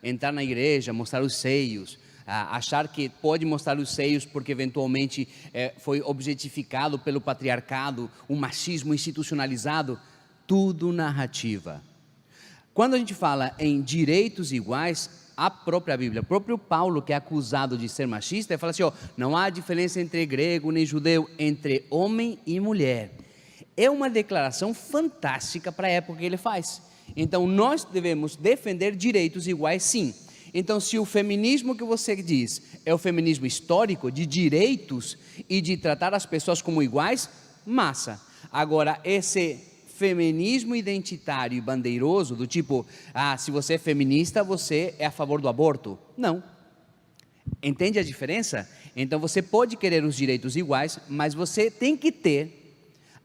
Speaker 2: Entrar na igreja, mostrar os seios, achar que pode mostrar os seios porque eventualmente foi objetificado pelo patriarcado, um machismo institucionalizado, tudo narrativa. Quando a gente fala em direitos iguais, a própria Bíblia, o próprio Paulo, que é acusado de ser machista, ele fala assim, não há diferença entre grego nem judeu, entre homem e mulher. É uma declaração fantástica para a época que ele faz. Então nós devemos defender direitos iguais, sim. Então, se o feminismo que você diz é o feminismo histórico, de direitos e de tratar as pessoas como iguais, massa. Agora, esse feminismo identitário e bandeiroso, do tipo, se você é feminista, você é a favor do aborto. Não. Entende a diferença? Então, você pode querer os direitos iguais, mas você tem que ter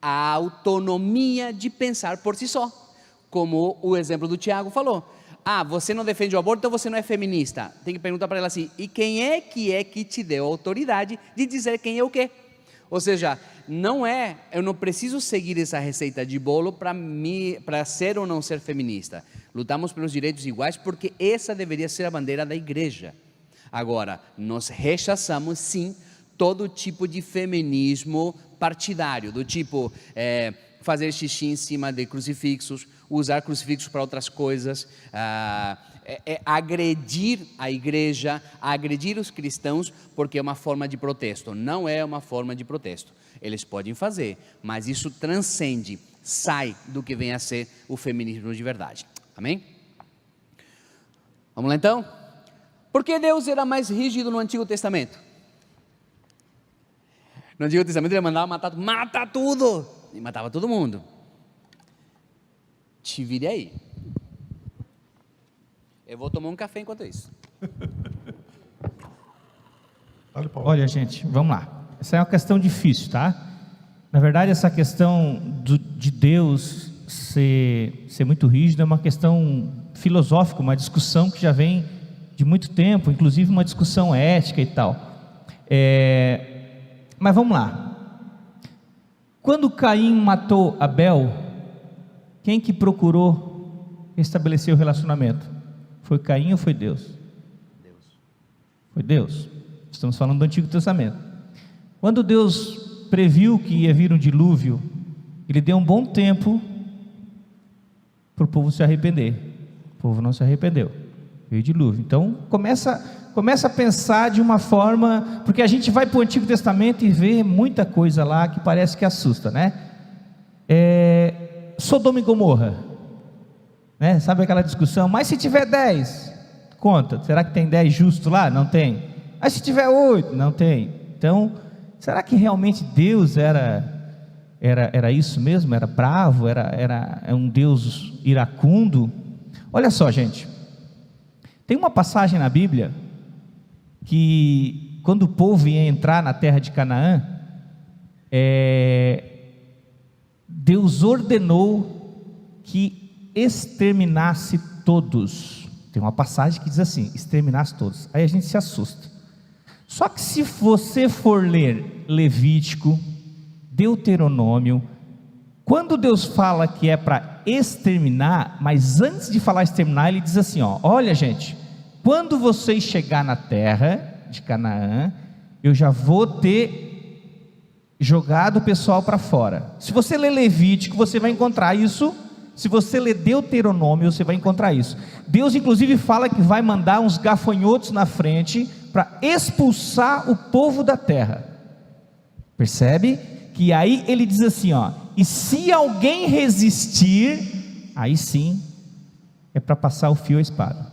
Speaker 2: a autonomia de pensar por si só. Como o exemplo do Tiago falou. Você não defende o aborto, então você não é feminista. Tem que perguntar para ela assim, e quem é que te deu a autoridade de dizer quem é o quê? Ou seja, eu não preciso seguir essa receita de bolo para ser ou não ser feminista. Lutamos pelos direitos iguais porque essa deveria ser a bandeira da igreja. Agora, nós rechaçamos sim todo tipo de feminismo partidário, do tipo fazer xixi em cima de crucifixos, usar crucifixos para outras coisas, agredir a igreja, agredir os cristãos, porque é uma forma de protesto. Não é uma forma de protesto. Eles podem fazer, mas isso transcende, sai do que vem a ser o feminismo de verdade. Amém? Vamos lá então? Por que Deus era mais rígido no Antigo Testamento? No Antigo Testamento ele mandava mata tudo, e matava todo mundo. Te vire aí. Eu vou tomar um café enquanto isso.
Speaker 4: Olha, gente, vamos lá. Essa é uma questão difícil, tá? Na verdade, essa questão de Deus ser muito rígido é uma questão filosófica, uma discussão que já vem de muito tempo, inclusive uma discussão ética e tal. Mas vamos lá. Quando Caim matou Abel, quem que procurou estabeleceu o relacionamento? Foi Caim ou foi Deus? Foi Deus. Estamos falando do Antigo Testamento. Quando Deus previu que ia vir um dilúvio, Ele deu um bom tempo para o povo se arrepender. O povo não se arrependeu, veio o dilúvio. Então começa a pensar de uma forma, porque a gente vai para o Antigo Testamento e vê muita coisa lá que parece que assusta, né? Sodoma e Gomorra, né? Sabe aquela discussão, mas se tiver 10, conta, será que tem 10 justos lá? Não tem. Mas se tiver 8, não tem. Então, será que realmente Deus era isso mesmo? Era bravo? Era um Deus iracundo? Olha só, gente, tem uma passagem na Bíblia que quando o povo ia entrar na terra de Canaã, Deus ordenou que exterminasse todos. Tem uma passagem que diz assim, exterminasse todos. Aí a gente se assusta. Só que se você for ler Levítico, Deuteronômio, quando Deus fala que é para exterminar, mas antes de falar exterminar, Ele diz assim, olha gente, quando vocês chegar na terra de Canaã, eu já vou ter jogado o pessoal para fora. Se você ler Levítico, você vai encontrar isso. Se você ler Deuteronômio, você vai encontrar isso. Deus inclusive fala que vai mandar uns gafanhotos na frente para expulsar o povo da terra. Percebe? Que aí ele diz assim, e se alguém resistir, aí sim é para passar o fio à espada.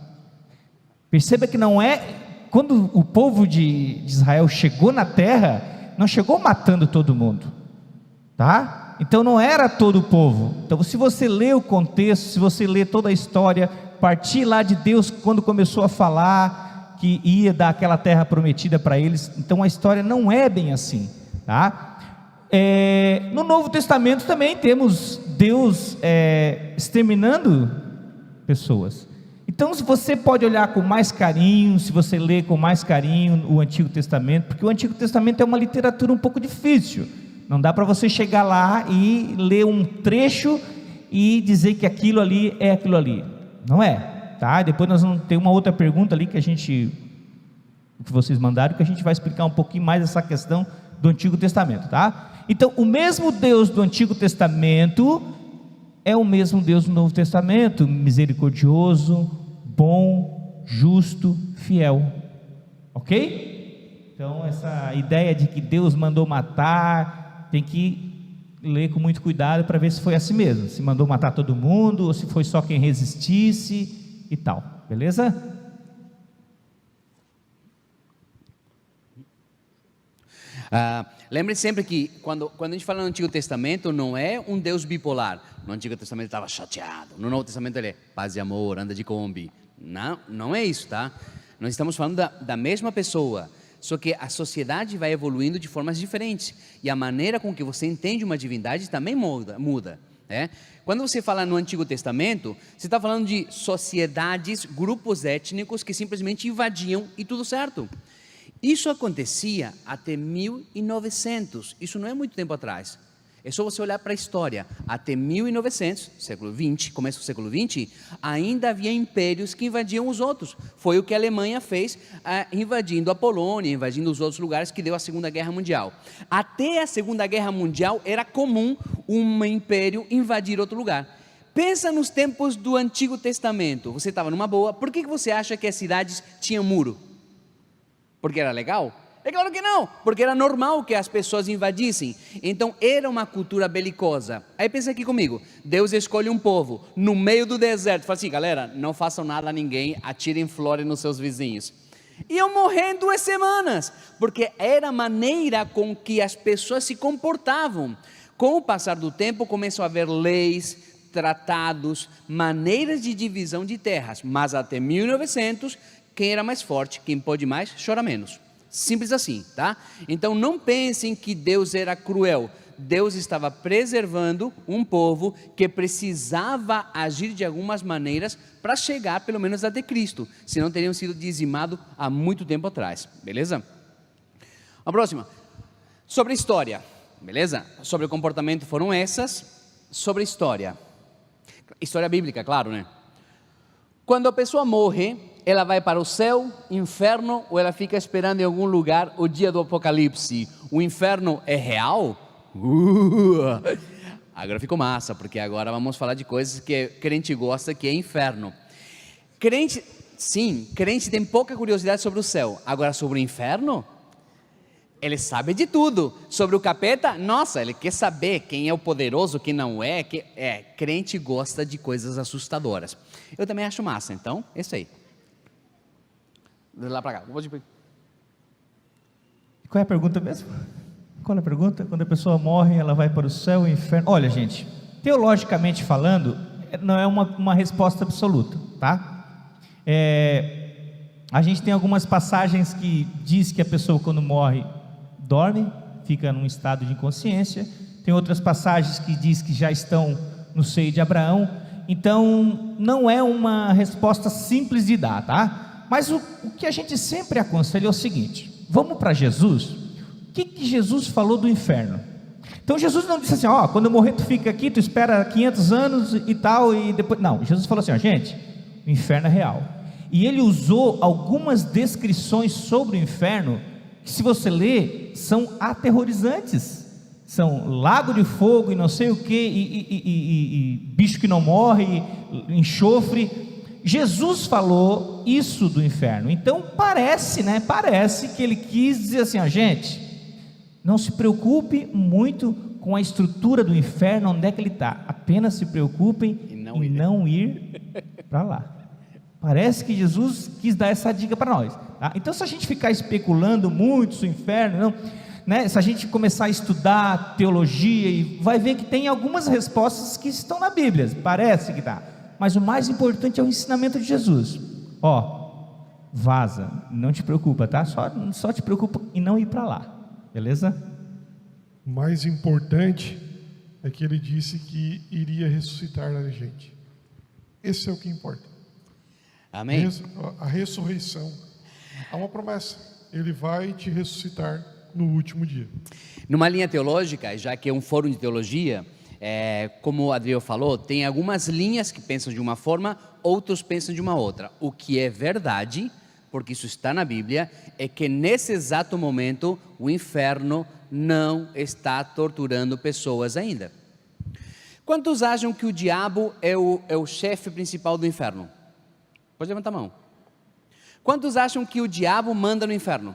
Speaker 4: Perceba que não é, quando o povo de Israel chegou na terra, não chegou matando todo mundo, tá? Então não era todo o povo. Então se você lê o contexto, se você lê toda a história, partir lá de Deus quando começou a falar que ia dar aquela terra prometida para eles, então a história não é bem assim, tá? No Novo Testamento também temos Deus exterminando pessoas. Então se você pode olhar com mais carinho, se você ler com mais carinho o Antigo Testamento, porque o Antigo Testamento é uma literatura um pouco difícil, não dá para você chegar lá e ler um trecho e dizer que aquilo ali é aquilo ali, não é, tá? Depois nós vamos ter uma outra pergunta ali que vocês mandaram, que a gente vai explicar um pouquinho mais essa questão do Antigo Testamento, tá? Então o mesmo Deus do Antigo Testamento é o mesmo Deus do Novo Testamento, misericordioso, bom, justo, fiel, ok? Então essa ideia de que Deus mandou matar, tem que ler com muito cuidado para ver se foi assim mesmo, se mandou matar todo mundo, ou se foi só quem resistisse e tal, beleza?
Speaker 2: Lembre sempre que quando a gente fala no Antigo Testamento, não é um Deus bipolar. No Antigo Testamento ele estava chateado, no Novo Testamento ele é paz e amor, anda de Kombi. Não é isso, tá? Nós estamos falando da mesma pessoa, só que a sociedade vai evoluindo de formas diferentes, e a maneira com que você entende uma divindade também muda, né? Quando você fala no Antigo Testamento, você está falando de sociedades, grupos étnicos que simplesmente invadiam e tudo certo. Isso acontecia até 1900, isso não é muito tempo atrás. É só você olhar para a história. Até 1900, século XX, começo do século XX, ainda havia impérios que invadiam os outros. Foi o que a Alemanha fez, invadindo a Polônia, invadindo os outros lugares, que deu a Segunda Guerra Mundial. Até a Segunda Guerra Mundial era comum um império invadir outro lugar. Pensa nos tempos do Antigo Testamento. Você estava numa boa, por que você acha que as cidades tinham muro? Porque era legal? É claro que não, porque era normal que as pessoas invadissem. Então era uma cultura belicosa. Aí pensa aqui comigo, Deus escolhe um povo no meio do deserto, fala assim, galera, não façam nada a ninguém, atirem flores nos seus vizinhos. Iam morrer em 2 semanas, porque era a maneira com que as pessoas se comportavam. Com o passar do tempo começou a haver leis, tratados, maneiras de divisão de terras, mas até 1900, quem era mais forte, quem pôde mais, chora menos. Simples assim, tá? Então não pensem que Deus era cruel. Deus estava preservando um povo que precisava agir de algumas maneiras para chegar pelo menos até Cristo, senão teriam sido dizimados há muito tempo atrás, beleza? A próxima, sobre história, beleza? Sobre o comportamento foram essas, sobre história bíblica, claro, né? Quando a pessoa morre, ela vai para o céu, inferno, ou ela fica esperando em algum lugar o dia do apocalipse? O inferno é real? Agora ficou massa, porque agora vamos falar de coisas que crente gosta, que é inferno. Crente, sim, crente tem pouca curiosidade sobre o céu. Agora sobre o inferno, ele sabe de tudo. Sobre o capeta, nossa, ele quer saber quem é o poderoso, quem não é. Crente gosta de coisas assustadoras. Eu também acho massa, então, é isso aí. De lá para cá.
Speaker 4: Qual é a pergunta mesmo? Qual é a pergunta? Quando a pessoa morre, ela vai para o céu e o inferno. Olha, gente, teologicamente falando, não é uma resposta absoluta, tá? A gente tem algumas passagens que diz que a pessoa quando morre dorme, fica num estado de inconsciência. Tem outras passagens que diz que já estão no seio de Abraão. Então, não é uma resposta simples de dar, tá? Mas o que a gente sempre aconselha é o seguinte: vamos para Jesus. O que Jesus falou do inferno? Então Jesus não disse assim, ó, quando eu morrer tu fica aqui, tu espera 500 anos e tal, e depois... Não, Jesus falou assim, ó, gente, o inferno é real. E ele usou algumas descrições sobre o inferno, que se você ler, são aterrorizantes. São lago de fogo e não sei o que, e bicho que não morre, enxofre. Jesus falou isso do inferno. Então parece que ele quis dizer assim, ó, gente, não se preocupe muito com a estrutura do inferno, onde é que ele está. Apenas se preocupem em não ir para lá. Parece que Jesus quis dar essa dica para nós, tá? Então, se a gente ficar especulando muito sobre o inferno, não, né? Se a gente começar a estudar teologia, e vai ver que tem algumas respostas que estão na Bíblia, parece que está. Mas o mais importante é o ensinamento de Jesus. Ó, vaza, não te preocupa, tá? Só te preocupa em não ir para lá. Beleza?
Speaker 3: O mais importante é que ele disse que iria ressuscitar a gente. Esse é o que importa.
Speaker 2: Amém?
Speaker 3: A ressurreição. Há uma promessa. Ele vai te ressuscitar no último dia.
Speaker 2: Numa linha teológica, já que é um fórum de teologia, como o Adriel falou, tem algumas linhas que pensam de uma forma, outros pensam de uma outra. O que é verdade, porque isso está na Bíblia, é que nesse exato momento o inferno não está torturando pessoas ainda. Quantos acham que o diabo é o chefe principal do inferno? Pode levantar a mão. Quantos acham que o diabo manda no inferno?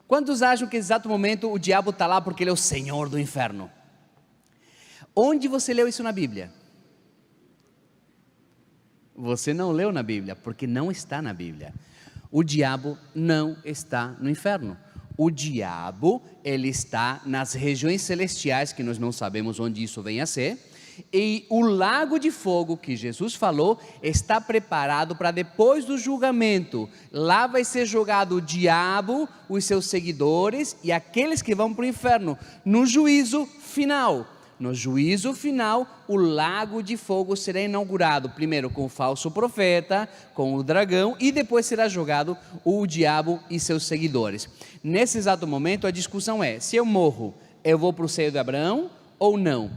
Speaker 2: Quantos acham que nesse exato momento o diabo está lá porque ele é o senhor do inferno? Onde você leu isso na Bíblia? Você não leu na Bíblia, porque não está na Bíblia. O diabo não está no inferno. O diabo, ele está nas regiões celestiais, que nós não sabemos onde isso vem a ser, e o lago de fogo que Jesus falou, está preparado para depois do julgamento. Lá vai ser jogado o diabo, os seus seguidores e aqueles que vão para o inferno, no juízo final. No juízo final, o lago de fogo será inaugurado, primeiro com o falso profeta, com o dragão, e depois será jogado o diabo e seus seguidores. Nesse exato momento, a discussão é, se eu morro, eu vou para o seio de Abraão ou não?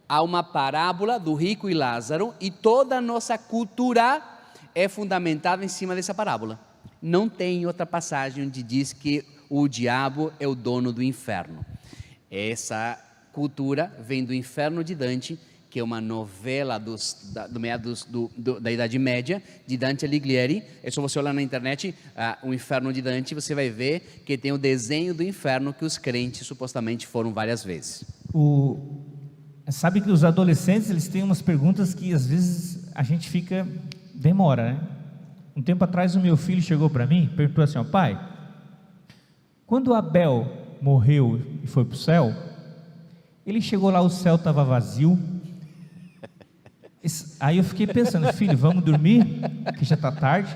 Speaker 2: Há uma parábola do rico e Lázaro, e toda a nossa cultura é fundamentada em cima dessa parábola. Não tem outra passagem onde diz que o diabo é o dono do inferno. Essa cultura vem do Inferno de Dante, que é uma novela da Idade Média, de Dante Alighieri. É só você olhar na internet, o Inferno de Dante, você vai ver que tem o desenho do inferno que os crentes supostamente foram várias vezes.
Speaker 4: Sabe que os adolescentes, eles têm umas perguntas que às vezes a gente demora, né? Um tempo atrás o meu filho chegou para mim e perguntou assim, ó, pai, quando Abel morreu e foi para o céu, ele chegou lá, o céu estava vazio. Aí eu fiquei pensando, filho, vamos dormir, que já está tarde,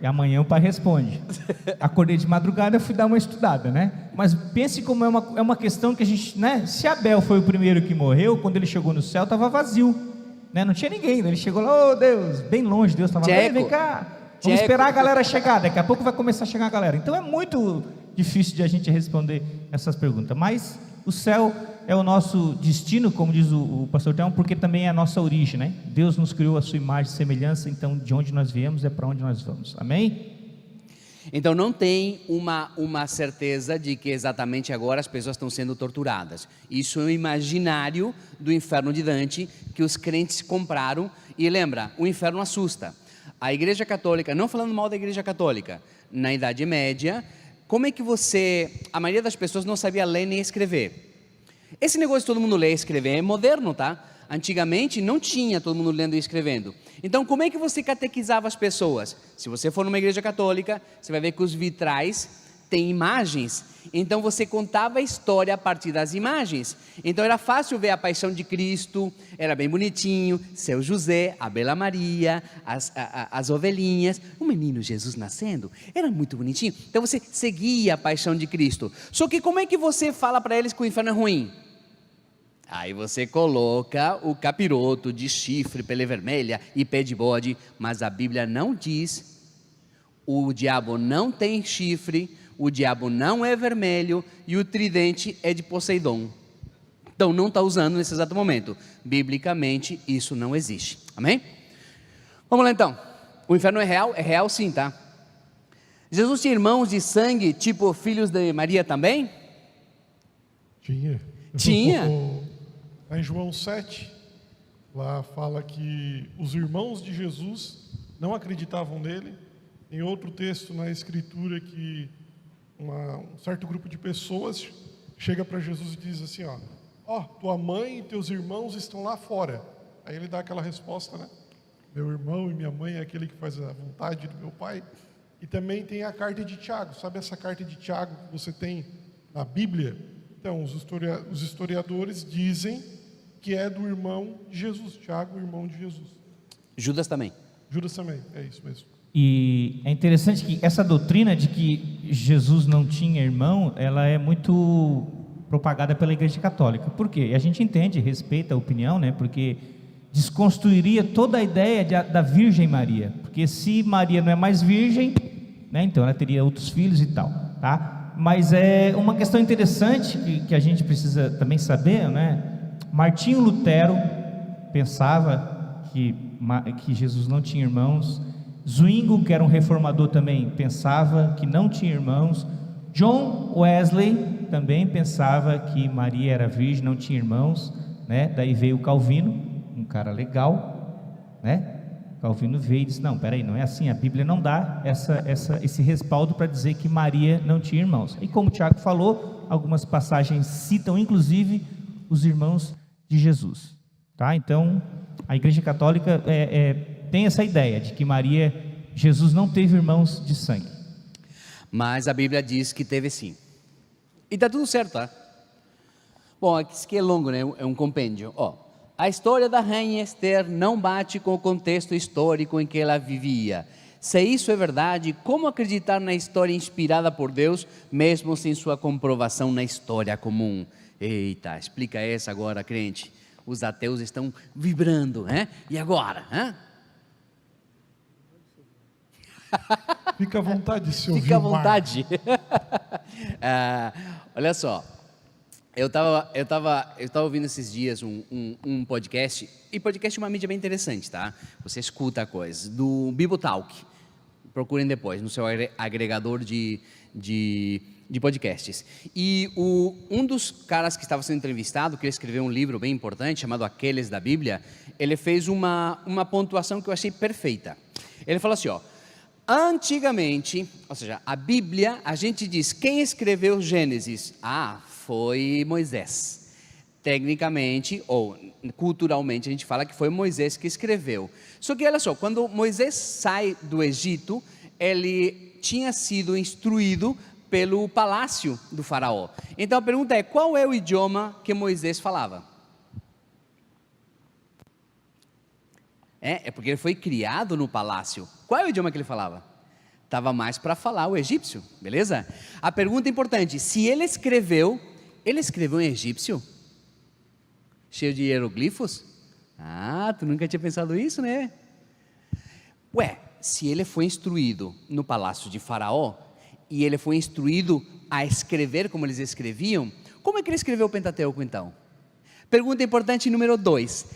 Speaker 4: e amanhã o pai responde. Acordei de madrugada, fui dar uma estudada, né? Mas pense como é uma questão que a gente, né? Se Abel foi o primeiro que morreu, quando ele chegou no céu, estava vazio, né? Não tinha ninguém, ele chegou lá, oh Deus, bem longe, Deus estava lá, vem cá, vamos esperar a galera chegar, daqui a pouco vai começar a chegar a galera. Então é muito difícil de a gente responder essas perguntas, mas o céu é o nosso destino, como diz o pastor Telmo, porque também é a nossa origem, né? Deus nos criou a sua imagem e semelhança, então de onde nós viemos é para onde nós vamos. Amém?
Speaker 2: Então não tem uma certeza de que exatamente agora as pessoas estão sendo torturadas. Isso é um imaginário do inferno de Dante que os crentes compraram. E lembra, o inferno assusta. A Igreja Católica, não falando mal da Igreja Católica, na Idade Média, como é que a maioria das pessoas não sabia ler nem escrever? Esse negócio de todo mundo ler e escrever é moderno, tá? Antigamente não tinha todo mundo lendo e escrevendo. Então como é que você catequizava as pessoas? Se você for numa igreja católica, você vai ver que os vitrais têm imagens. Então você contava a história a partir das imagens. Então era fácil ver a paixão de Cristo, era bem bonitinho, seu José, a Bela Maria, as ovelhinhas, o menino Jesus nascendo, era muito bonitinho. Então você seguia a paixão de Cristo. Só que como é que você fala para eles que o inferno é ruim? Aí você coloca o capiroto de chifre, pele vermelha e pé de bode, mas a Bíblia não diz, o diabo não tem chifre, o diabo não é vermelho e o tridente é de Poseidon. Então não está usando nesse exato momento. Biblicamente isso não existe. Amém? Vamos lá então. O inferno é real? É real sim, tá? Jesus tinha irmãos de sangue, tipo filhos de Maria também?
Speaker 3: Tinha.
Speaker 2: Tinha?
Speaker 3: Lá em João 7, lá fala que os irmãos de Jesus não acreditavam nele. Em outro texto na Escritura que um certo grupo de pessoas chega para Jesus e diz assim, ó, tua mãe e teus irmãos estão lá fora. Aí ele dá aquela resposta, né? Meu irmão e minha mãe é aquele que faz a vontade do meu pai. E também tem a carta de Tiago. Sabe essa carta de Tiago que você tem na Bíblia? Então, os historiadores dizem que é do irmão de Jesus, Tiago, irmão de Jesus.
Speaker 2: Judas também.
Speaker 3: Judas também, é isso mesmo.
Speaker 4: E é interessante que essa doutrina de que Jesus não tinha irmão, ela é muito propagada pela Igreja Católica. Por quê? E a gente entende, respeita a opinião, né? Porque desconstruiria toda a ideia da Virgem Maria. Porque se Maria não é mais virgem, né? Então ela teria outros filhos e tal, tá? Mas é uma questão interessante que a gente precisa também saber, né? Martinho Lutero pensava que Jesus não tinha irmãos. Zwinglio, que era um reformador, também pensava que não tinha irmãos. John Wesley também pensava que Maria era virgem, não tinha irmãos, né? Daí veio Calvino, um cara legal, né? Calvino veio e disse, não, peraí, não é assim, a Bíblia não dá esse respaldo para dizer que Maria não tinha irmãos. E como o Tiago falou, algumas passagens citam inclusive os irmãos de Jesus, tá? Então a Igreja Católica tem essa ideia de que Jesus não teve irmãos de sangue.
Speaker 2: Mas a Bíblia diz que teve sim. E está tudo certo, tá? Bom, isso aqui é longo, né? É um compêndio. A história da rainha Esther não bate com o contexto histórico em que ela vivia. Se isso é verdade, como acreditar na história inspirada por Deus, mesmo sem sua comprovação na história comum? Eita, explica essa agora, crente. Os ateus estão vibrando, né? E agora?
Speaker 3: Fica à vontade, seu
Speaker 2: Fica à vontade. Olha só, eu tava ouvindo esses dias um podcast, e podcast é uma mídia bem interessante, tá? Você escuta a coisa, do Bible Talk, procurem depois, no seu agregador de podcasts. E um dos caras que estava sendo entrevistado, que escreveu um livro bem importante, chamado Aqueles da Bíblia, ele fez uma pontuação que eu achei perfeita. Ele falou assim, antigamente, ou seja, a Bíblia, a gente diz, quem escreveu Gênesis? Foi Moisés. Tecnicamente, ou culturalmente, a gente fala que foi Moisés que escreveu. Só que olha só, quando Moisés sai do Egito, ele tinha sido instruído pelo palácio do faraó. Então a pergunta é, qual é o idioma que Moisés falava? É porque ele foi criado no palácio. Qual é o idioma que ele falava? Estava mais para falar o egípcio, beleza? A pergunta é importante, se ele escreveu em egípcio? Cheio de hieroglifos? Tu nunca tinha pensado isso, né? Se ele foi instruído no palácio de faraó, e ele foi instruído a escrever como eles escreviam, Como é que ele escreveu o Pentateuco então? Pergunta importante número 2.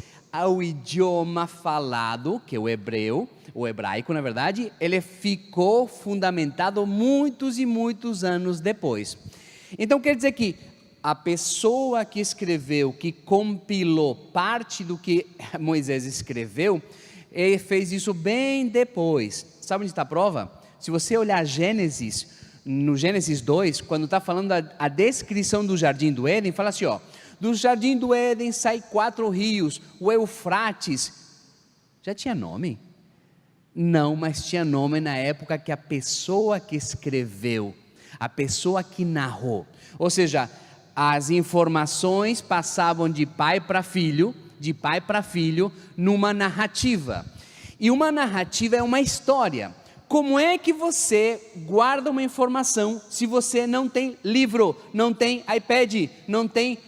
Speaker 2: O idioma falado, que é o hebreu, o hebraico na verdade, ele ficou fundamentado muitos e muitos anos depois. Então quer dizer que a pessoa que escreveu, que compilou parte do que Moisés escreveu, ele fez isso bem depois. Sabe onde está a prova? Se você olhar Gênesis, no Gênesis 2, quando está falando a descrição do Jardim do Éden, fala assim, ó, do Jardim do Éden saem 4 rios, o Eufrates. Já tinha nome? Não, mas tinha nome na época que a pessoa que escreveu, a pessoa que narrou. Ou seja, as informações passavam de pai para filho, numa narrativa. E uma narrativa é uma história. Como é que você guarda uma informação se você não tem livro, não tem iPad, não tem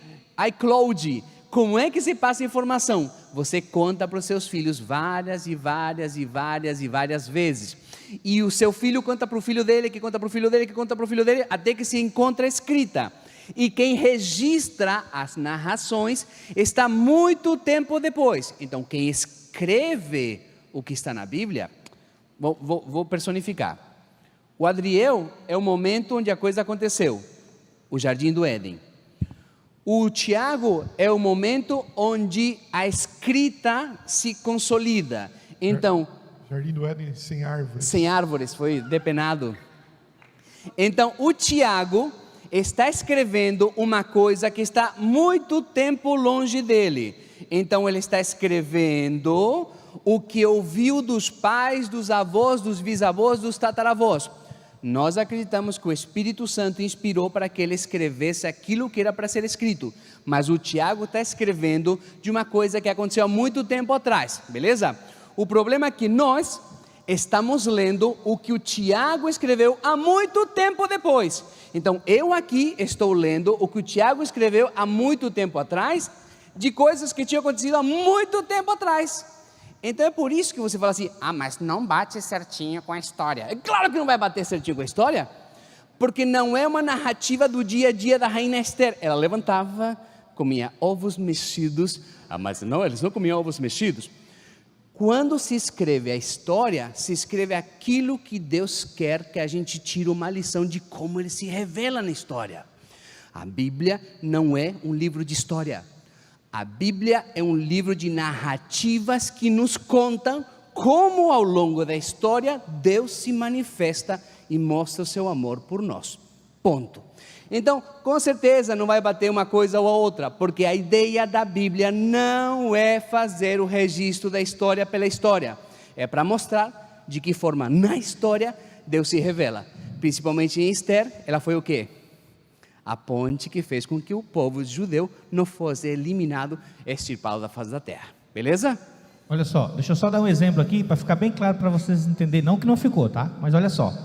Speaker 2: iCloud? Como é que se passa a informação? Você conta para os seus filhos várias vezes. E o seu filho conta para o filho dele, que conta para o filho dele, que conta para o filho dele, até que se encontra escrita. E quem registra as narrações está muito tempo depois. Então quem escreve o que está na Bíblia, vou personificar. O Adriel é o momento onde a coisa aconteceu, o Jardim do Éden. O Tiago é o momento onde a escrita se consolida. Então,
Speaker 3: Jardim do Éden sem árvores.
Speaker 2: Sem árvores, foi depenado. Então, o Tiago está escrevendo uma coisa que está muito tempo longe dele. Então, ele está escrevendo o que ouviu dos pais, dos avós, dos bisavós, dos tataravós. Nós acreditamos que o Espírito Santo inspirou para que ele escrevesse aquilo que era para ser escrito, mas o Tiago está escrevendo de uma coisa que aconteceu há muito tempo atrás, beleza? O problema é que nós estamos lendo o que o Tiago escreveu há muito tempo depois. Então eu aqui estou lendo o que o Tiago escreveu há muito tempo atrás, de coisas que tinham acontecido há muito tempo atrás. Então é por isso que você fala assim, mas não bate certinho com a história. É claro que não vai bater certinho com a história, porque não é uma narrativa do dia a dia da rainha Esther. Ela levantava, comia ovos mexidos, mas não, eles não comiam ovos mexidos. Quando se escreve a história, se escreve aquilo que Deus quer que a gente tire uma lição de como Ele se revela na história. A Bíblia não é um livro de história. A Bíblia é um livro de narrativas que nos contam como ao longo da história Deus se manifesta e mostra o seu amor por nós. Ponto. Então, com certeza não vai bater uma coisa ou a outra, porque a ideia da Bíblia não é fazer o registro da história pela história. É para mostrar de que forma na história Deus se revela. Principalmente em Esther, ela foi o quê? A ponte que fez com que o povo judeu não fosse eliminado, extirpado da face da terra. Beleza?
Speaker 4: Olha só, deixa eu só dar um exemplo aqui para ficar bem claro para vocês entenderem, não que não ficou, tá? Mas olha só.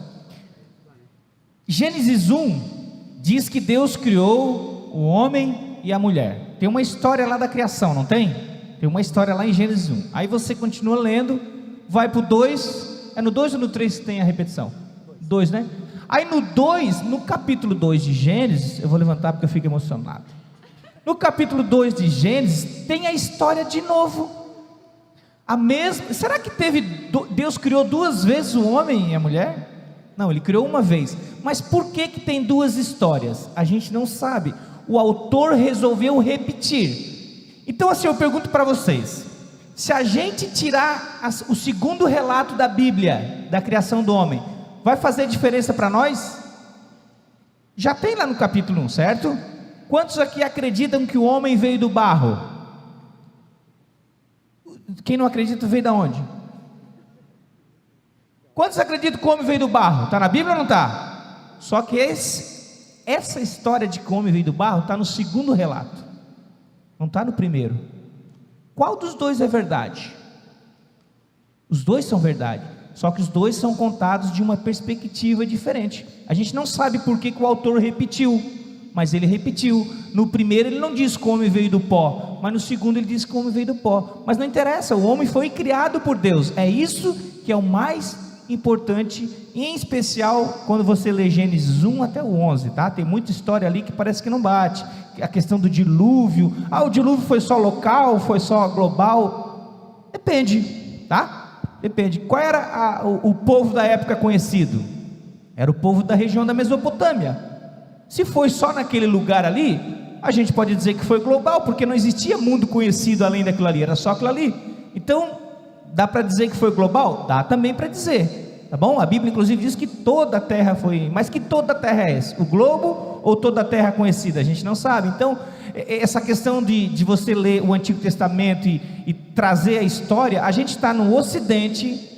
Speaker 4: Gênesis 1 diz que Deus criou o homem e a mulher. Tem uma história lá da criação, não tem? Tem uma história lá em Gênesis 1. Aí você continua lendo, vai para o 2. É no 2 ou no 3 que tem a repetição? 2, né? Aí no 2, no capítulo 2 de Gênesis, eu vou levantar porque eu fico emocionado. No capítulo 2 de Gênesis, tem a história de novo. A mesma. Será que Deus criou 2 vezes o homem e a mulher? Não, Ele criou uma vez. Mas por que tem 2 histórias? A gente não sabe. O autor resolveu repetir. Então assim, eu pergunto para vocês: se a gente tirar o segundo relato da Bíblia, da criação do homem, vai fazer diferença para nós? Já tem lá no capítulo 1, certo? Quantos aqui acreditam que o homem veio do barro? Quem não acredita veio da onde? Quantos acreditam que o homem veio do barro? Está na Bíblia ou não está? Só que essa história de que o homem veio do barro está no segundo relato, não está no primeiro. Qual dos 2 é verdade? Os 2 são verdade, só que os 2 são contados de uma perspectiva diferente. A gente não sabe por que o autor repetiu, mas ele repetiu. No primeiro ele não diz que o homem veio do pó, mas no segundo ele diz que o homem veio do pó. Mas não interessa, o homem foi criado por Deus. É isso que é o mais importante, em especial quando você lê Gênesis 1 até o 11, tá? Tem muita história ali que parece que não bate. A questão do dilúvio, o dilúvio foi só local, foi só global? Depende, tá? Depende. Qual era o povo da época conhecido? Era o povo da região da Mesopotâmia. Se foi só naquele lugar ali, a gente pode dizer que foi global, porque não existia mundo conhecido além daquilo ali, era só aquilo ali. Então, dá para dizer que foi global? Dá também para dizer, tá bom? A Bíblia inclusive diz que toda a terra foi, mas que toda a terra é essa? O globo ou toda a terra conhecida? A gente não sabe. Então, essa questão de você ler o Antigo Testamento e trazer a história, a gente está no Ocidente,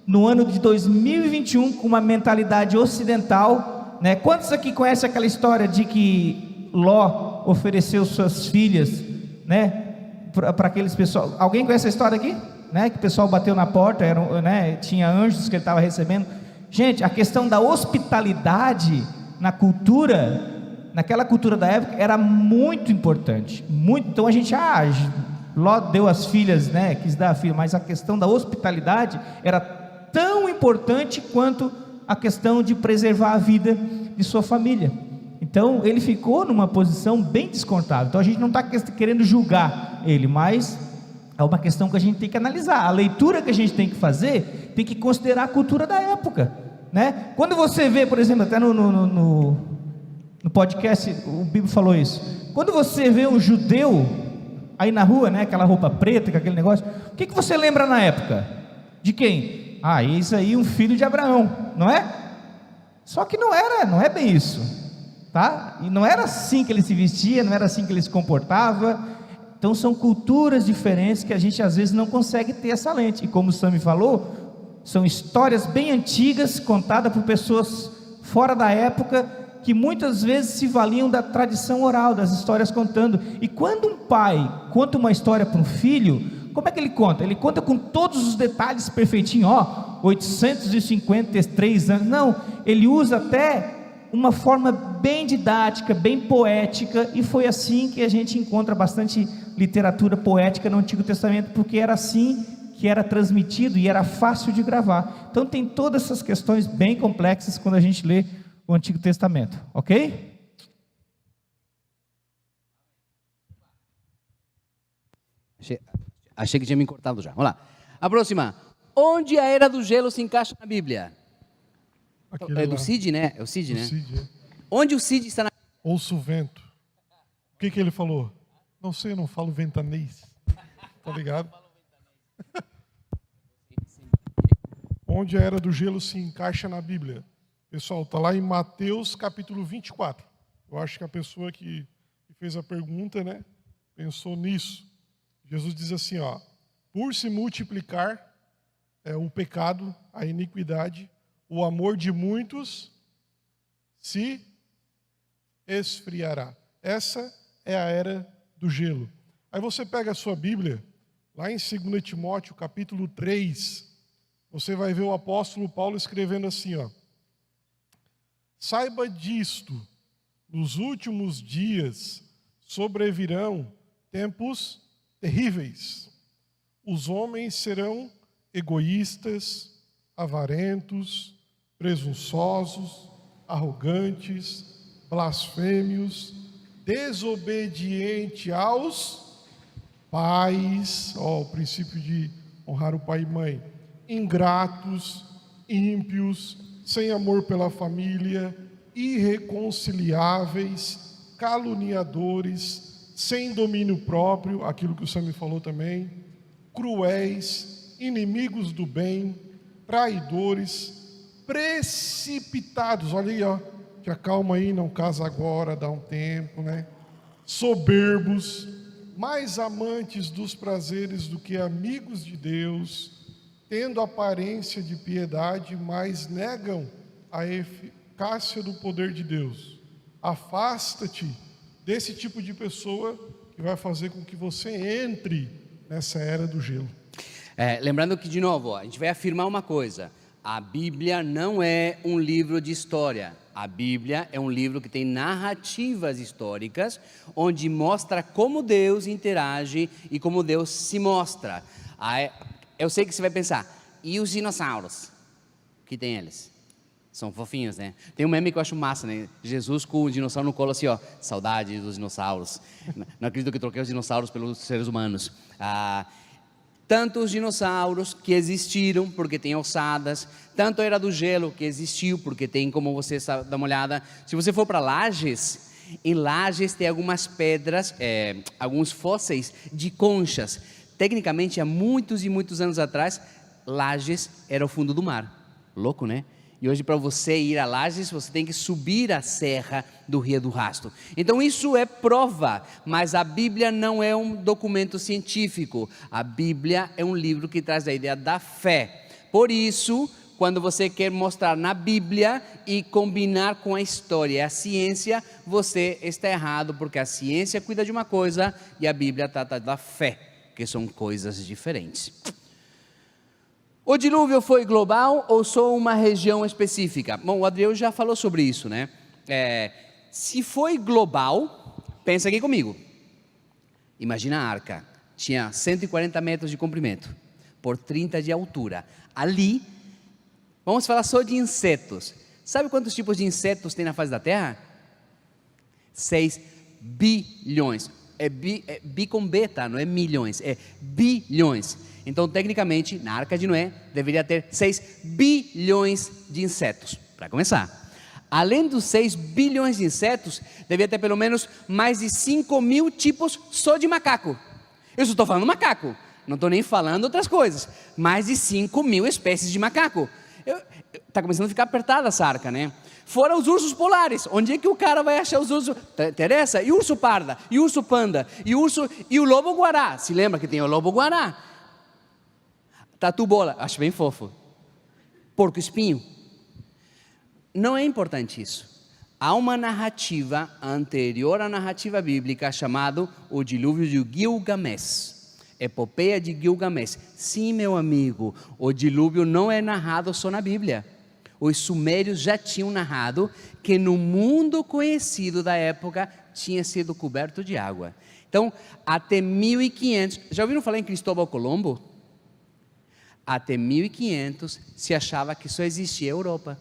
Speaker 4: no ano de 2021, com uma mentalidade ocidental, né? Quantos aqui conhecem aquela história de que Ló ofereceu suas filhas, né, para aqueles pessoal? Alguém conhece a história aqui? Né, que o pessoal bateu na porta, né, tinha anjos que ele estava recebendo. Gente, a questão da hospitalidade na cultura, naquela cultura da época, era muito importante, muito. Então a gente, Ló deu as filhas, né, quis dar a filha, mas a questão da hospitalidade era tão importante quanto a questão de preservar a vida de sua família. Então ele ficou numa posição bem desconfortável. Então a gente não está querendo julgar ele, mas é uma questão que a gente tem que analisar. A leitura que a gente tem que fazer tem que considerar a cultura da época, né? Quando você vê, por exemplo, até no podcast o Bíblia falou isso, quando você vê um judeu aí na rua, né, aquela roupa preta, com aquele negócio, o que você lembra na época? De quem? Isso aí, um filho de Abraão, não é? Só que não é bem isso, tá? E não era assim que ele se vestia, não era assim que ele se comportava. Então são culturas diferentes que a gente às vezes não consegue ter essa lente. E como o Sami falou, são histórias bem antigas, contadas por pessoas fora da época, que muitas vezes se valiam da tradição oral, das histórias contando. E quando um pai conta uma história para um filho, como é que ele conta? Ele conta com todos os detalhes perfeitinho, 853 anos. Não, ele usa até uma forma bem didática, bem poética, e foi assim que a gente encontra bastante literatura poética no Antigo Testamento, porque era assim que era transmitido e era fácil de gravar. Então tem todas essas questões bem complexas quando a gente lê o Antigo Testamento, ok?
Speaker 2: Achei que tinha me cortado já. Vamos lá. A próxima. Onde a Era do Gelo se encaixa na Bíblia?
Speaker 3: Aquele
Speaker 2: É do
Speaker 3: lá.
Speaker 2: Cid, né? É o Cid, né?
Speaker 3: Cid, é.
Speaker 2: Onde o Cid está na...
Speaker 3: Ouço o vento. O que ele falou? Não sei, eu não falo ventanês. Tá ligado? Onde a Era do Gelo se encaixa na Bíblia? Pessoal, está lá em Mateus capítulo 24. Eu acho que a pessoa que fez a pergunta, né, pensou nisso. Jesus diz assim, por se multiplicar o pecado, a iniquidade, o amor de muitos se esfriará. Essa é a Era do Gelo. Aí você pega a sua Bíblia, lá em 2 Timóteo capítulo 3, você vai ver o apóstolo Paulo escrevendo assim, saiba disto, nos últimos dias sobrevirão tempos terríveis. Os homens serão egoístas, avarentos, presunçosos, arrogantes, blasfêmios, desobedientes aos pais, o princípio de honrar o pai e mãe, ingratos, ímpios, sem amor pela família, irreconciliáveis, caluniadores, sem domínio próprio, aquilo que o Sami falou também, cruéis, inimigos do bem, traidores, precipitados, olha aí, te acalma aí, não casa agora, dá um tempo, né? Soberbos, mais amantes dos prazeres do que amigos de Deus, tendo aparência de piedade, mas negam a eficácia do poder de Deus. Afasta-te desse tipo de pessoa que vai fazer com que você entre nessa era do gelo.
Speaker 2: Lembrando que, de novo, a gente vai afirmar uma coisa: a Bíblia não é um livro de história. A Bíblia é um livro que tem narrativas históricas, onde mostra como Deus interage e como Deus se mostra. Eu sei que você vai pensar, e os dinossauros? que tem eles? São fofinhos, né? Tem um meme que eu acho massa, né? Jesus com o dinossauro no colo assim, ó, saudade dos dinossauros. Não acredito que troquei os dinossauros pelos seres humanos. Tantos dinossauros que existiram, porque tem ossadas, tanto era do gelo que existiu, porque tem, como você dá uma olhada, se você for para Lages, em Lages tem algumas pedras, alguns fósseis de conchas. Tecnicamente, há muitos e muitos anos atrás, Lages era o fundo do mar. Louco, né? E hoje, para você ir a Lages, você tem que subir a serra do Rio do Rastro. Então isso é prova, mas a Bíblia não é um documento científico. A Bíblia é um livro que traz a ideia da fé. Por isso, quando você quer mostrar na Bíblia e combinar com a história e a ciência, você está errado, porque a ciência cuida de uma coisa e a Bíblia trata da fé, que são coisas diferentes. O dilúvio foi global ou só uma região específica? Bom, o Adriel já falou sobre isso, né? Se foi global, pensa aqui comigo. Imagina a arca, tinha 140 metros de comprimento, por 30 de altura. Ali, vamos falar só de insetos. Sabe quantos tipos de insetos tem na face da Terra? 6 bilhões. É bi com beta, não é milhões, é bilhões. Então, tecnicamente, na Arca de Noé, deveria ter 6 bilhões de insetos, para começar. Além dos 6 bilhões de insetos, deveria ter pelo menos mais de 5.000 tipos só de macaco. Eu só estou falando macaco, não estou nem falando outras coisas. Mais de 5.000 espécies de macaco. Está começando a ficar apertada essa arca, né? Fora os ursos polares, onde é que o cara vai achar os ursos? Interessa? E urso parda, e urso panda, e o lobo-guará. Se lembra que tem o lobo-guará? Tatu-bola, acho bem fofo. Porco-espinho. Não é importante isso. Há uma narrativa anterior à narrativa bíblica chamada o dilúvio de Gilgamesh. Epopeia de Gilgamesh. Sim, meu amigo, o dilúvio não é narrado só na Bíblia. Os sumérios já tinham narrado que no mundo conhecido da época tinha sido coberto de água. Então, até 1500, já ouviram falar em Cristóvão Colombo? Até 1500 se achava que só existia a Europa.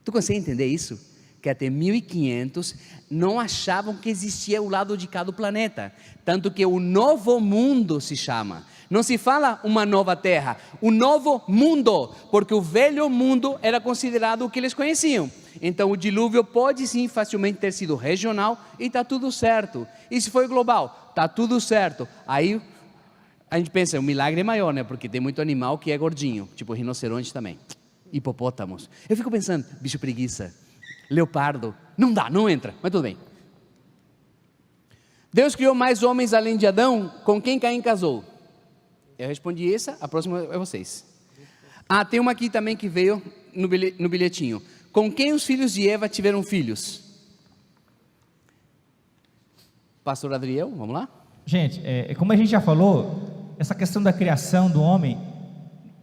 Speaker 2: Tu consegue entender isso? Que até 1500 não achavam que existia o lado de cada planeta. Tanto que o novo mundo se chama. Não se fala uma nova terra, o novo mundo, porque o velho mundo era considerado o que eles conheciam. Então o dilúvio pode sim facilmente ter sido regional e está tudo certo. E se foi global, está tudo certo. Aí a gente pensa, o milagre é maior, né? Porque tem muito animal que é gordinho, tipo rinoceronte também, hipopótamos. Eu fico pensando, bicho preguiça, leopardo, não dá, não entra, mas tudo bem. Deus criou mais homens além de Adão, com quem Caim casou? Eu respondi essa, a próxima é vocês. Tem uma aqui também que veio no bilhetinho. Com quem os filhos de Eva tiveram filhos? Pastor Adriel, vamos lá?
Speaker 4: Gente, como a gente já falou, essa questão da criação do homem,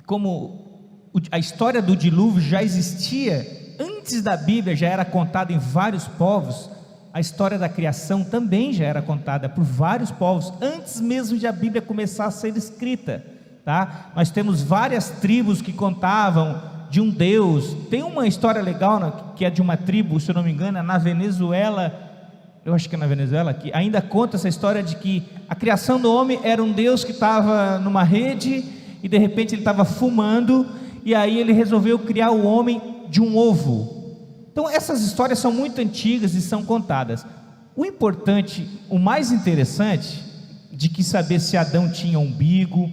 Speaker 4: como a história do dilúvio já existia, antes da Bíblia já era contada em vários povos, a história da criação também já era contada por vários povos, antes mesmo de a Bíblia começar a ser escrita, tá? Nós temos várias tribos que contavam de um Deus. Tem uma história legal, né, que é de uma tribo, se eu não me engano, na Venezuela, eu acho que é na Venezuela, que ainda conta essa história de que a criação do homem era um Deus que estava numa rede, e de repente ele estava fumando, e aí ele resolveu criar o homem de um ovo. Então essas histórias são muito antigas e são contadas. O importante, o mais interessante, de que saber se Adão tinha umbigo,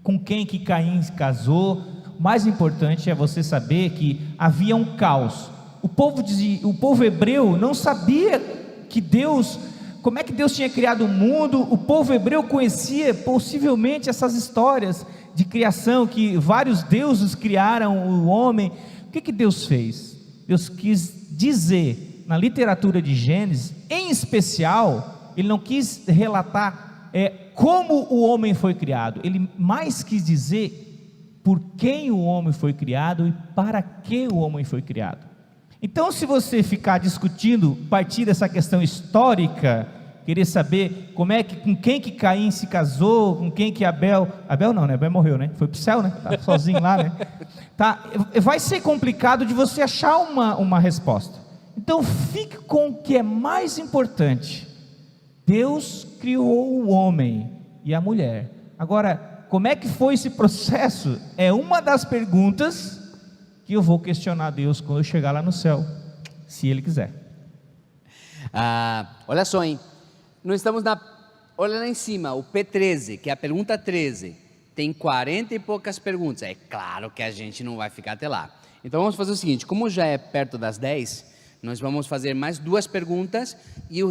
Speaker 4: com quem que Caim se casou, o mais importante é você saber que havia um caos. O povo hebreu não sabia que Deus, como é que Deus tinha criado o mundo. O povo hebreu conhecia possivelmente essas histórias de criação, que vários deuses criaram o homem. O que Deus fez? Deus quis dizer, na literatura de Gênesis, em especial, ele não quis relatar como o homem foi criado, ele mais quis dizer por quem o homem foi criado e para que o homem foi criado. Então, se você ficar discutindo, partir dessa questão histórica, querer saber com quem que Caim se casou, com quem que Abel não, né? Abel morreu, né? Foi pro céu, né? Tá sozinho lá, né? Tá, vai ser complicado de você achar uma resposta. Então fique com o que é mais importante. Deus criou o homem e a mulher. Agora, como é que foi esse processo? É uma das perguntas que eu vou questionar a Deus quando eu chegar lá no céu, se Ele quiser.
Speaker 2: Olha só, hein? Nós estamos olha lá em cima, o P13, que é a pergunta 13. Tem 40 e poucas perguntas. É claro que a gente não vai ficar até lá. Então vamos fazer o seguinte: como já é perto das 10, nós vamos fazer mais 2 perguntas e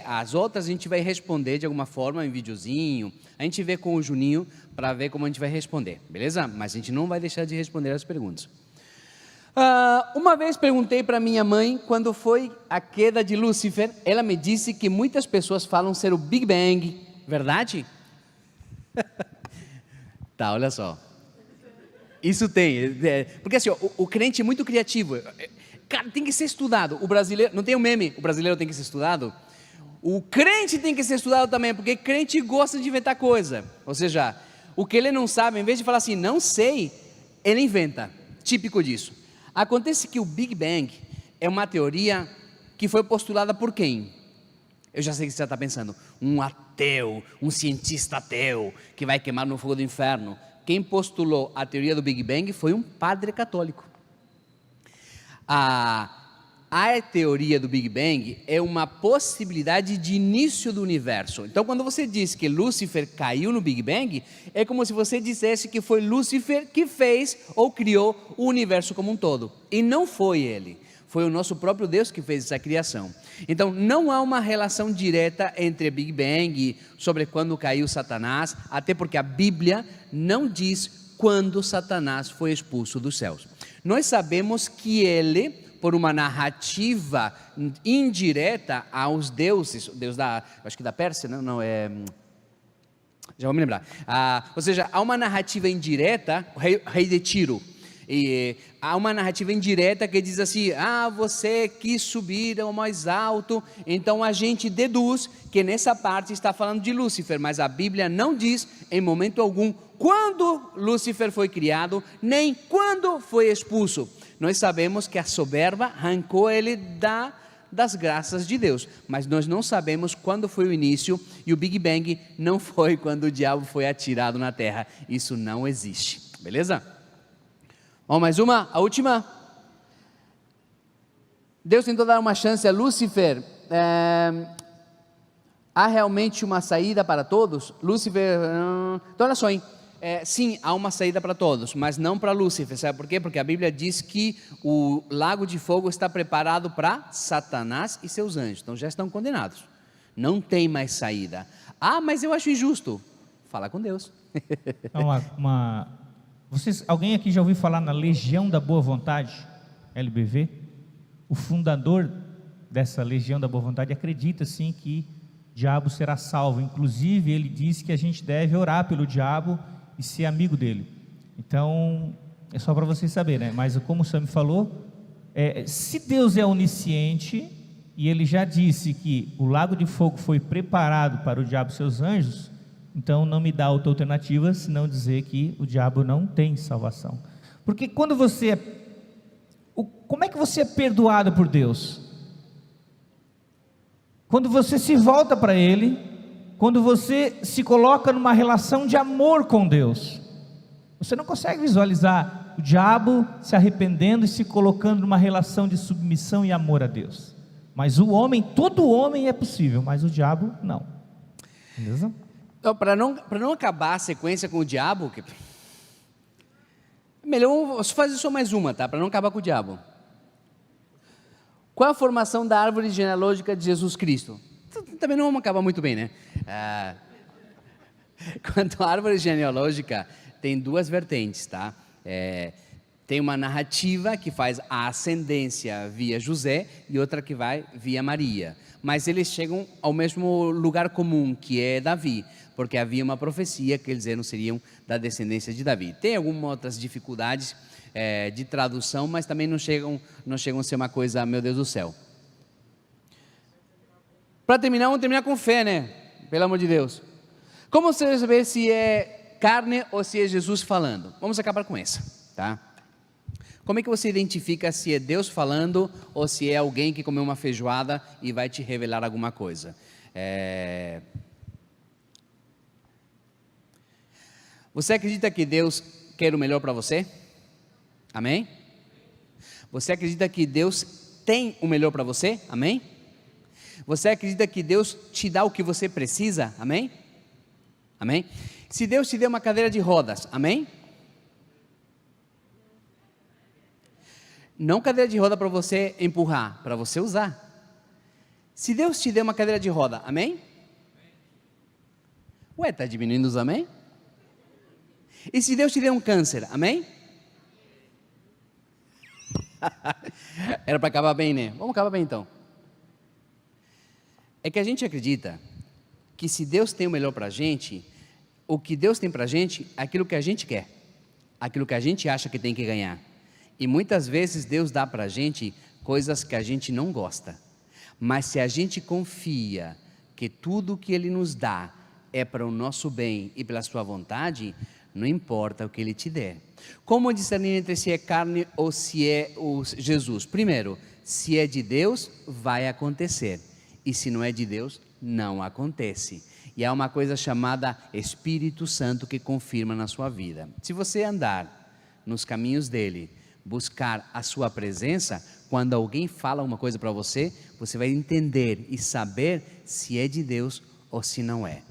Speaker 2: as outras a gente vai responder de alguma forma em videozinho. A gente vê com o Juninho para ver como a gente vai responder, beleza? Mas a gente não vai deixar de responder as perguntas. Uma vez perguntei para minha mãe quando foi a queda de Lúcifer. Ela me disse que muitas pessoas falam ser o Big Bang. Verdade? Tá, olha só. Isso tem. Porque assim, o crente é muito criativo. Cara, tem que ser estudado. O brasileiro, não tem um meme, o brasileiro tem que ser estudado? O crente tem que ser estudado também, porque crente gosta de inventar coisa. Ou seja, o que ele não sabe, em vez de falar assim, não sei, ele inventa. Típico disso. Acontece que o Big Bang é uma teoria que foi postulada por quem? Eu já sei que você está pensando, um ateu, um cientista ateu, que vai queimar no fogo do inferno. Quem postulou a teoria do Big Bang foi um padre católico. A teoria do Big Bang é uma possibilidade de início do universo. Então, quando você diz que Lúcifer caiu no Big Bang, é como se você dissesse que foi Lúcifer que fez ou criou o universo como um todo. E não foi ele. Foi o nosso próprio Deus que fez essa criação. Então, não há uma relação direta entre Big Bang sobre quando caiu Satanás, até porque a Bíblia não diz quando Satanás foi expulso dos céus. Nós sabemos que ele, por uma narrativa indireta aos deuses, Deus acho que da Pérsia, não é, já vou me lembrar, ou seja, há uma narrativa indireta, o rei de Tiro, e há uma narrativa indireta que diz assim, você quis subir ao mais alto, então a gente deduz que nessa parte está falando de Lúcifer, mas a Bíblia não diz em momento algum quando Lúcifer foi criado, nem quando foi expulso. Nós sabemos que a soberba arrancou ele das graças de Deus, mas nós não sabemos quando foi o início, e o Big Bang não foi quando o diabo foi atirado na terra. Isso não existe, beleza? Vamos mais uma, a última. Deus tentou dar uma chance a Lúcifer. Há realmente uma saída para todos? Lúcifer, então olha só, hein? Sim, há uma saída para todos, mas não para Lúcifer. Sabe por quê? Porque a Bíblia diz que o lago de fogo está preparado para Satanás e seus anjos, então já estão condenados, não tem mais saída. Mas eu acho injusto. Fala com Deus.
Speaker 4: Alguém aqui já ouviu falar na Legião da Boa Vontade, LBV? O fundador dessa Legião da Boa Vontade acredita sim que o diabo será salvo. Inclusive ele diz que a gente deve orar pelo diabo e ser amigo dele. Então, é só para vocês saberem, né? Mas como o Sam falou, se Deus é onisciente, e Ele já disse que o lago de fogo foi preparado para o diabo e seus anjos, então não me dá outra alternativa, senão dizer que o diabo não tem salvação. Porque quando como é que você é perdoado por Deus? Quando você se volta para Ele, quando você se coloca numa relação de amor com Deus. Você não consegue visualizar o diabo se arrependendo e se colocando numa relação de submissão e amor a Deus. Mas o homem, todo homem é possível, mas o diabo não. Beleza?
Speaker 2: Então, para não acabar a sequência com o diabo, melhor fazer só mais uma, tá? Para não acabar com o diabo. Qual a formação da árvore genealógica de Jesus Cristo? Também não vamos acabar muito bem, né? Quanto à árvore genealógica, tem 2 vertentes, tá? Tem uma narrativa que faz a ascendência via José e outra que vai via Maria. Mas eles chegam ao mesmo lugar comum, que é Davi, porque havia uma profecia que eles seriam da descendência de Davi. Tem algumas outras dificuldades de tradução, mas também não chegam a ser uma coisa, meu Deus do céu. Para terminar, vamos terminar com fé, né? Pelo amor de Deus. Como você saber se é carne ou se é Jesus falando? Vamos acabar com essa, tá? Como é que você identifica se é Deus falando ou se é alguém que comeu uma feijoada e vai te revelar alguma coisa? Você acredita que Deus quer o melhor para você? Amém? Você acredita que Deus tem o melhor para você? Amém? Você acredita que Deus te dá o que você precisa? Amém? Amém? Se Deus te deu uma cadeira de rodas, amém? Não cadeira de roda para você empurrar, para você usar. Se Deus te deu uma cadeira de roda, amém? Ué, está diminuindo os amém? E se Deus te deu um câncer, amém? Era para acabar bem, né? Vamos acabar bem então. É que a gente acredita que se Deus tem o melhor para a gente, o que Deus tem para a gente é aquilo que a gente quer, aquilo que a gente acha que tem que ganhar. E muitas vezes Deus dá para a gente coisas que a gente não gosta. Mas se a gente confia que tudo que Ele nos dá é para o nosso bem e pela sua vontade, não importa o que Ele te der. Como discernir entre se é carne ou se é o Jesus? Primeiro, se é de Deus, vai acontecer. E se não é de Deus, não acontece. E há uma coisa chamada Espírito Santo que confirma na sua vida. Se você andar nos caminhos dEle, buscar a sua presença, quando alguém fala uma coisa para você, você vai entender e saber se é de Deus ou se não é.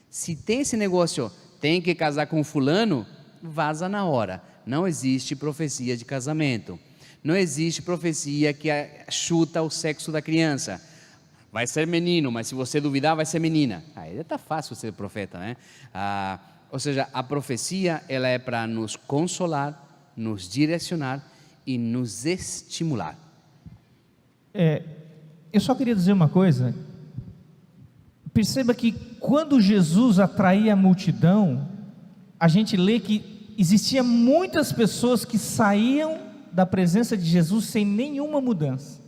Speaker 2: Se tem esse negócio, tem que casar com fulano, vaza na hora. Não existe profecia de casamento. Não existe profecia que chuta o sexo da criança. Vai ser menino, mas se você duvidar, vai ser menina. Aí está fácil ser profeta, né? Ou seja, a profecia, ela é para nos consolar, nos direcionar e nos estimular.
Speaker 4: Eu só queria dizer uma coisa. Perceba que quando Jesus atraía a multidão, a gente lê que existia muitas pessoas que saíam da presença de Jesus sem nenhuma mudança,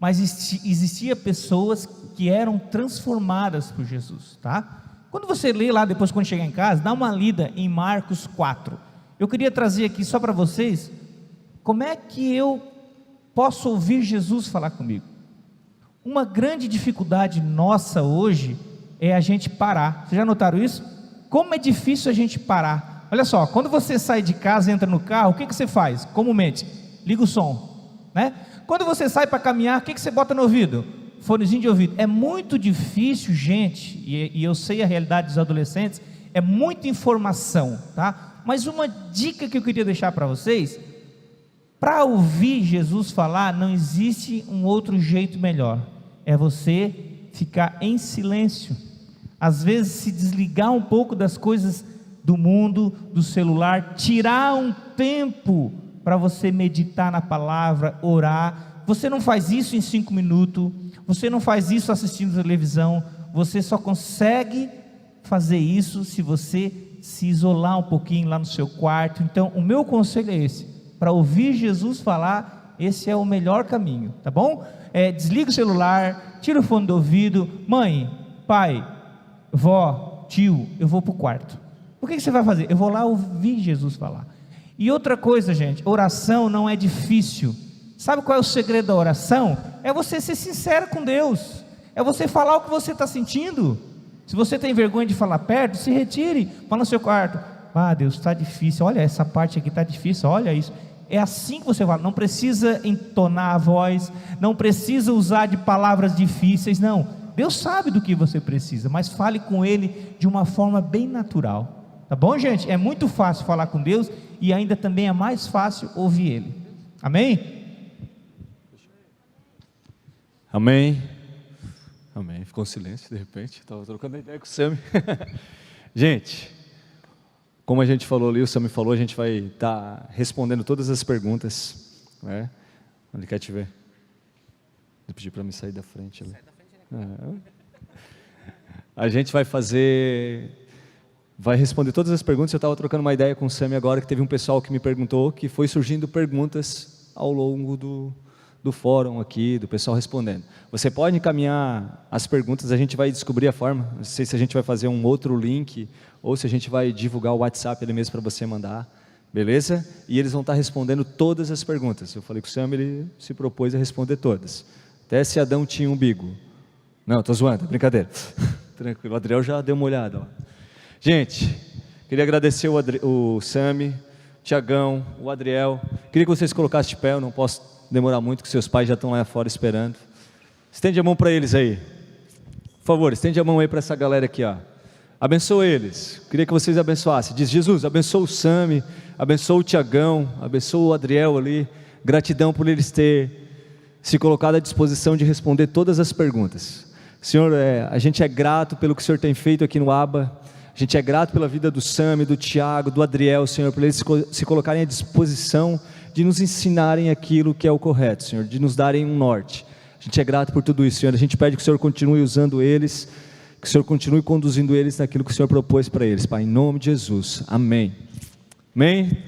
Speaker 4: mas existia pessoas que eram transformadas por Jesus, tá? Quando você lê lá depois, quando chegar em casa, dá uma lida em Marcos 4. Eu queria trazer aqui só para vocês, como é que eu posso ouvir Jesus falar comigo? Uma grande dificuldade nossa hoje é a gente parar. Vocês já notaram isso? Como é difícil a gente parar. Olha só, quando você sai de casa e entra no carro, o que você faz? Comumente, liga o som, né? Quando você sai para caminhar, o que você bota no ouvido? Fonezinho de ouvido. É muito difícil, gente, e eu sei a realidade dos adolescentes, é muita informação, tá? Mas uma dica que eu queria deixar para vocês, para ouvir Jesus falar, não existe um outro jeito melhor, é você ficar em silêncio, às vezes se desligar um pouco das coisas do mundo, do celular, tirar um tempo para você meditar na palavra, orar. Você não faz isso em 5 minutos, você não faz isso assistindo televisão, você só consegue fazer isso se você se isolar um pouquinho lá no seu quarto. Então o meu conselho é esse, para ouvir Jesus falar, esse é o melhor caminho, tá bom? Desliga o celular, tira o fone do ouvido, mãe, pai, vó, tio, eu vou para o quarto. O que você vai fazer? Eu vou lá ouvir Jesus falar. E outra coisa, gente, oração não é difícil. Sabe qual é o segredo da oração? É você ser sincero com Deus, é você falar o que você está sentindo. Se você tem vergonha de falar perto, se retire, fala no seu quarto, Deus, está difícil, olha essa parte aqui está difícil, olha isso. É assim que você fala, não precisa entonar a voz, não precisa usar de palavras difíceis, não. Deus sabe do que você precisa, mas fale com Ele de uma forma bem natural, tá bom, gente? É muito fácil falar com Deus e ainda também é mais fácil ouvir Ele, amém?
Speaker 1: Amém. Amém. Ficou um silêncio de repente, estava trocando ideia com o Sam. Gente, como a gente falou ali, o Sam falou, a gente vai estar respondendo todas as perguntas, né? Onde quer te ver? Vou pedir para me sair da frente ali. A gente vai responder todas as perguntas. Eu estava trocando uma ideia com o Sam agora, que teve um pessoal que me perguntou, que foi surgindo perguntas ao longo do fórum aqui, do pessoal respondendo. Você pode encaminhar as perguntas, a gente vai descobrir a forma, não sei se a gente vai fazer um outro link, ou se a gente vai divulgar o WhatsApp ali mesmo para você mandar, beleza? E eles vão estar respondendo todas as perguntas. Eu falei que o Sam, ele se propôs a responder todas. Até se Adão tinha umbigo. Não, estou zoando, brincadeira. Tranquilo, o Adriel já deu uma olhada. Ó. Gente, queria agradecer o Sami, o Tiagão, o Adriel. Queria que vocês colocassem de pé, eu não posso demorar muito, que seus pais já estão lá fora esperando. Estende a mão para eles aí. Por favor, estende a mão aí para essa galera aqui, ó. Abençoa eles. Queria que vocês abençoassem. Diz: Jesus, abençoa o Sami, abençoa o Tiagão, abençoa o Adriel ali. Gratidão por eles terem se colocado à disposição de responder todas as perguntas. Senhor, a gente é grato pelo que o Senhor tem feito aqui no ABA. A gente é grato pela vida do Sami, do Tiago, do Adriel, Senhor, por eles se colocarem à disposição de nos ensinarem aquilo que é o correto, Senhor, de nos darem um norte. A gente é grato por tudo isso, Senhor. A gente pede que o Senhor continue usando eles, que o Senhor continue conduzindo eles naquilo que o Senhor propôs para eles, Pai, em nome de Jesus, amém. Amém?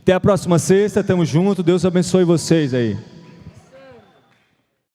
Speaker 1: Até a próxima sexta, tamo junto, Deus abençoe vocês aí.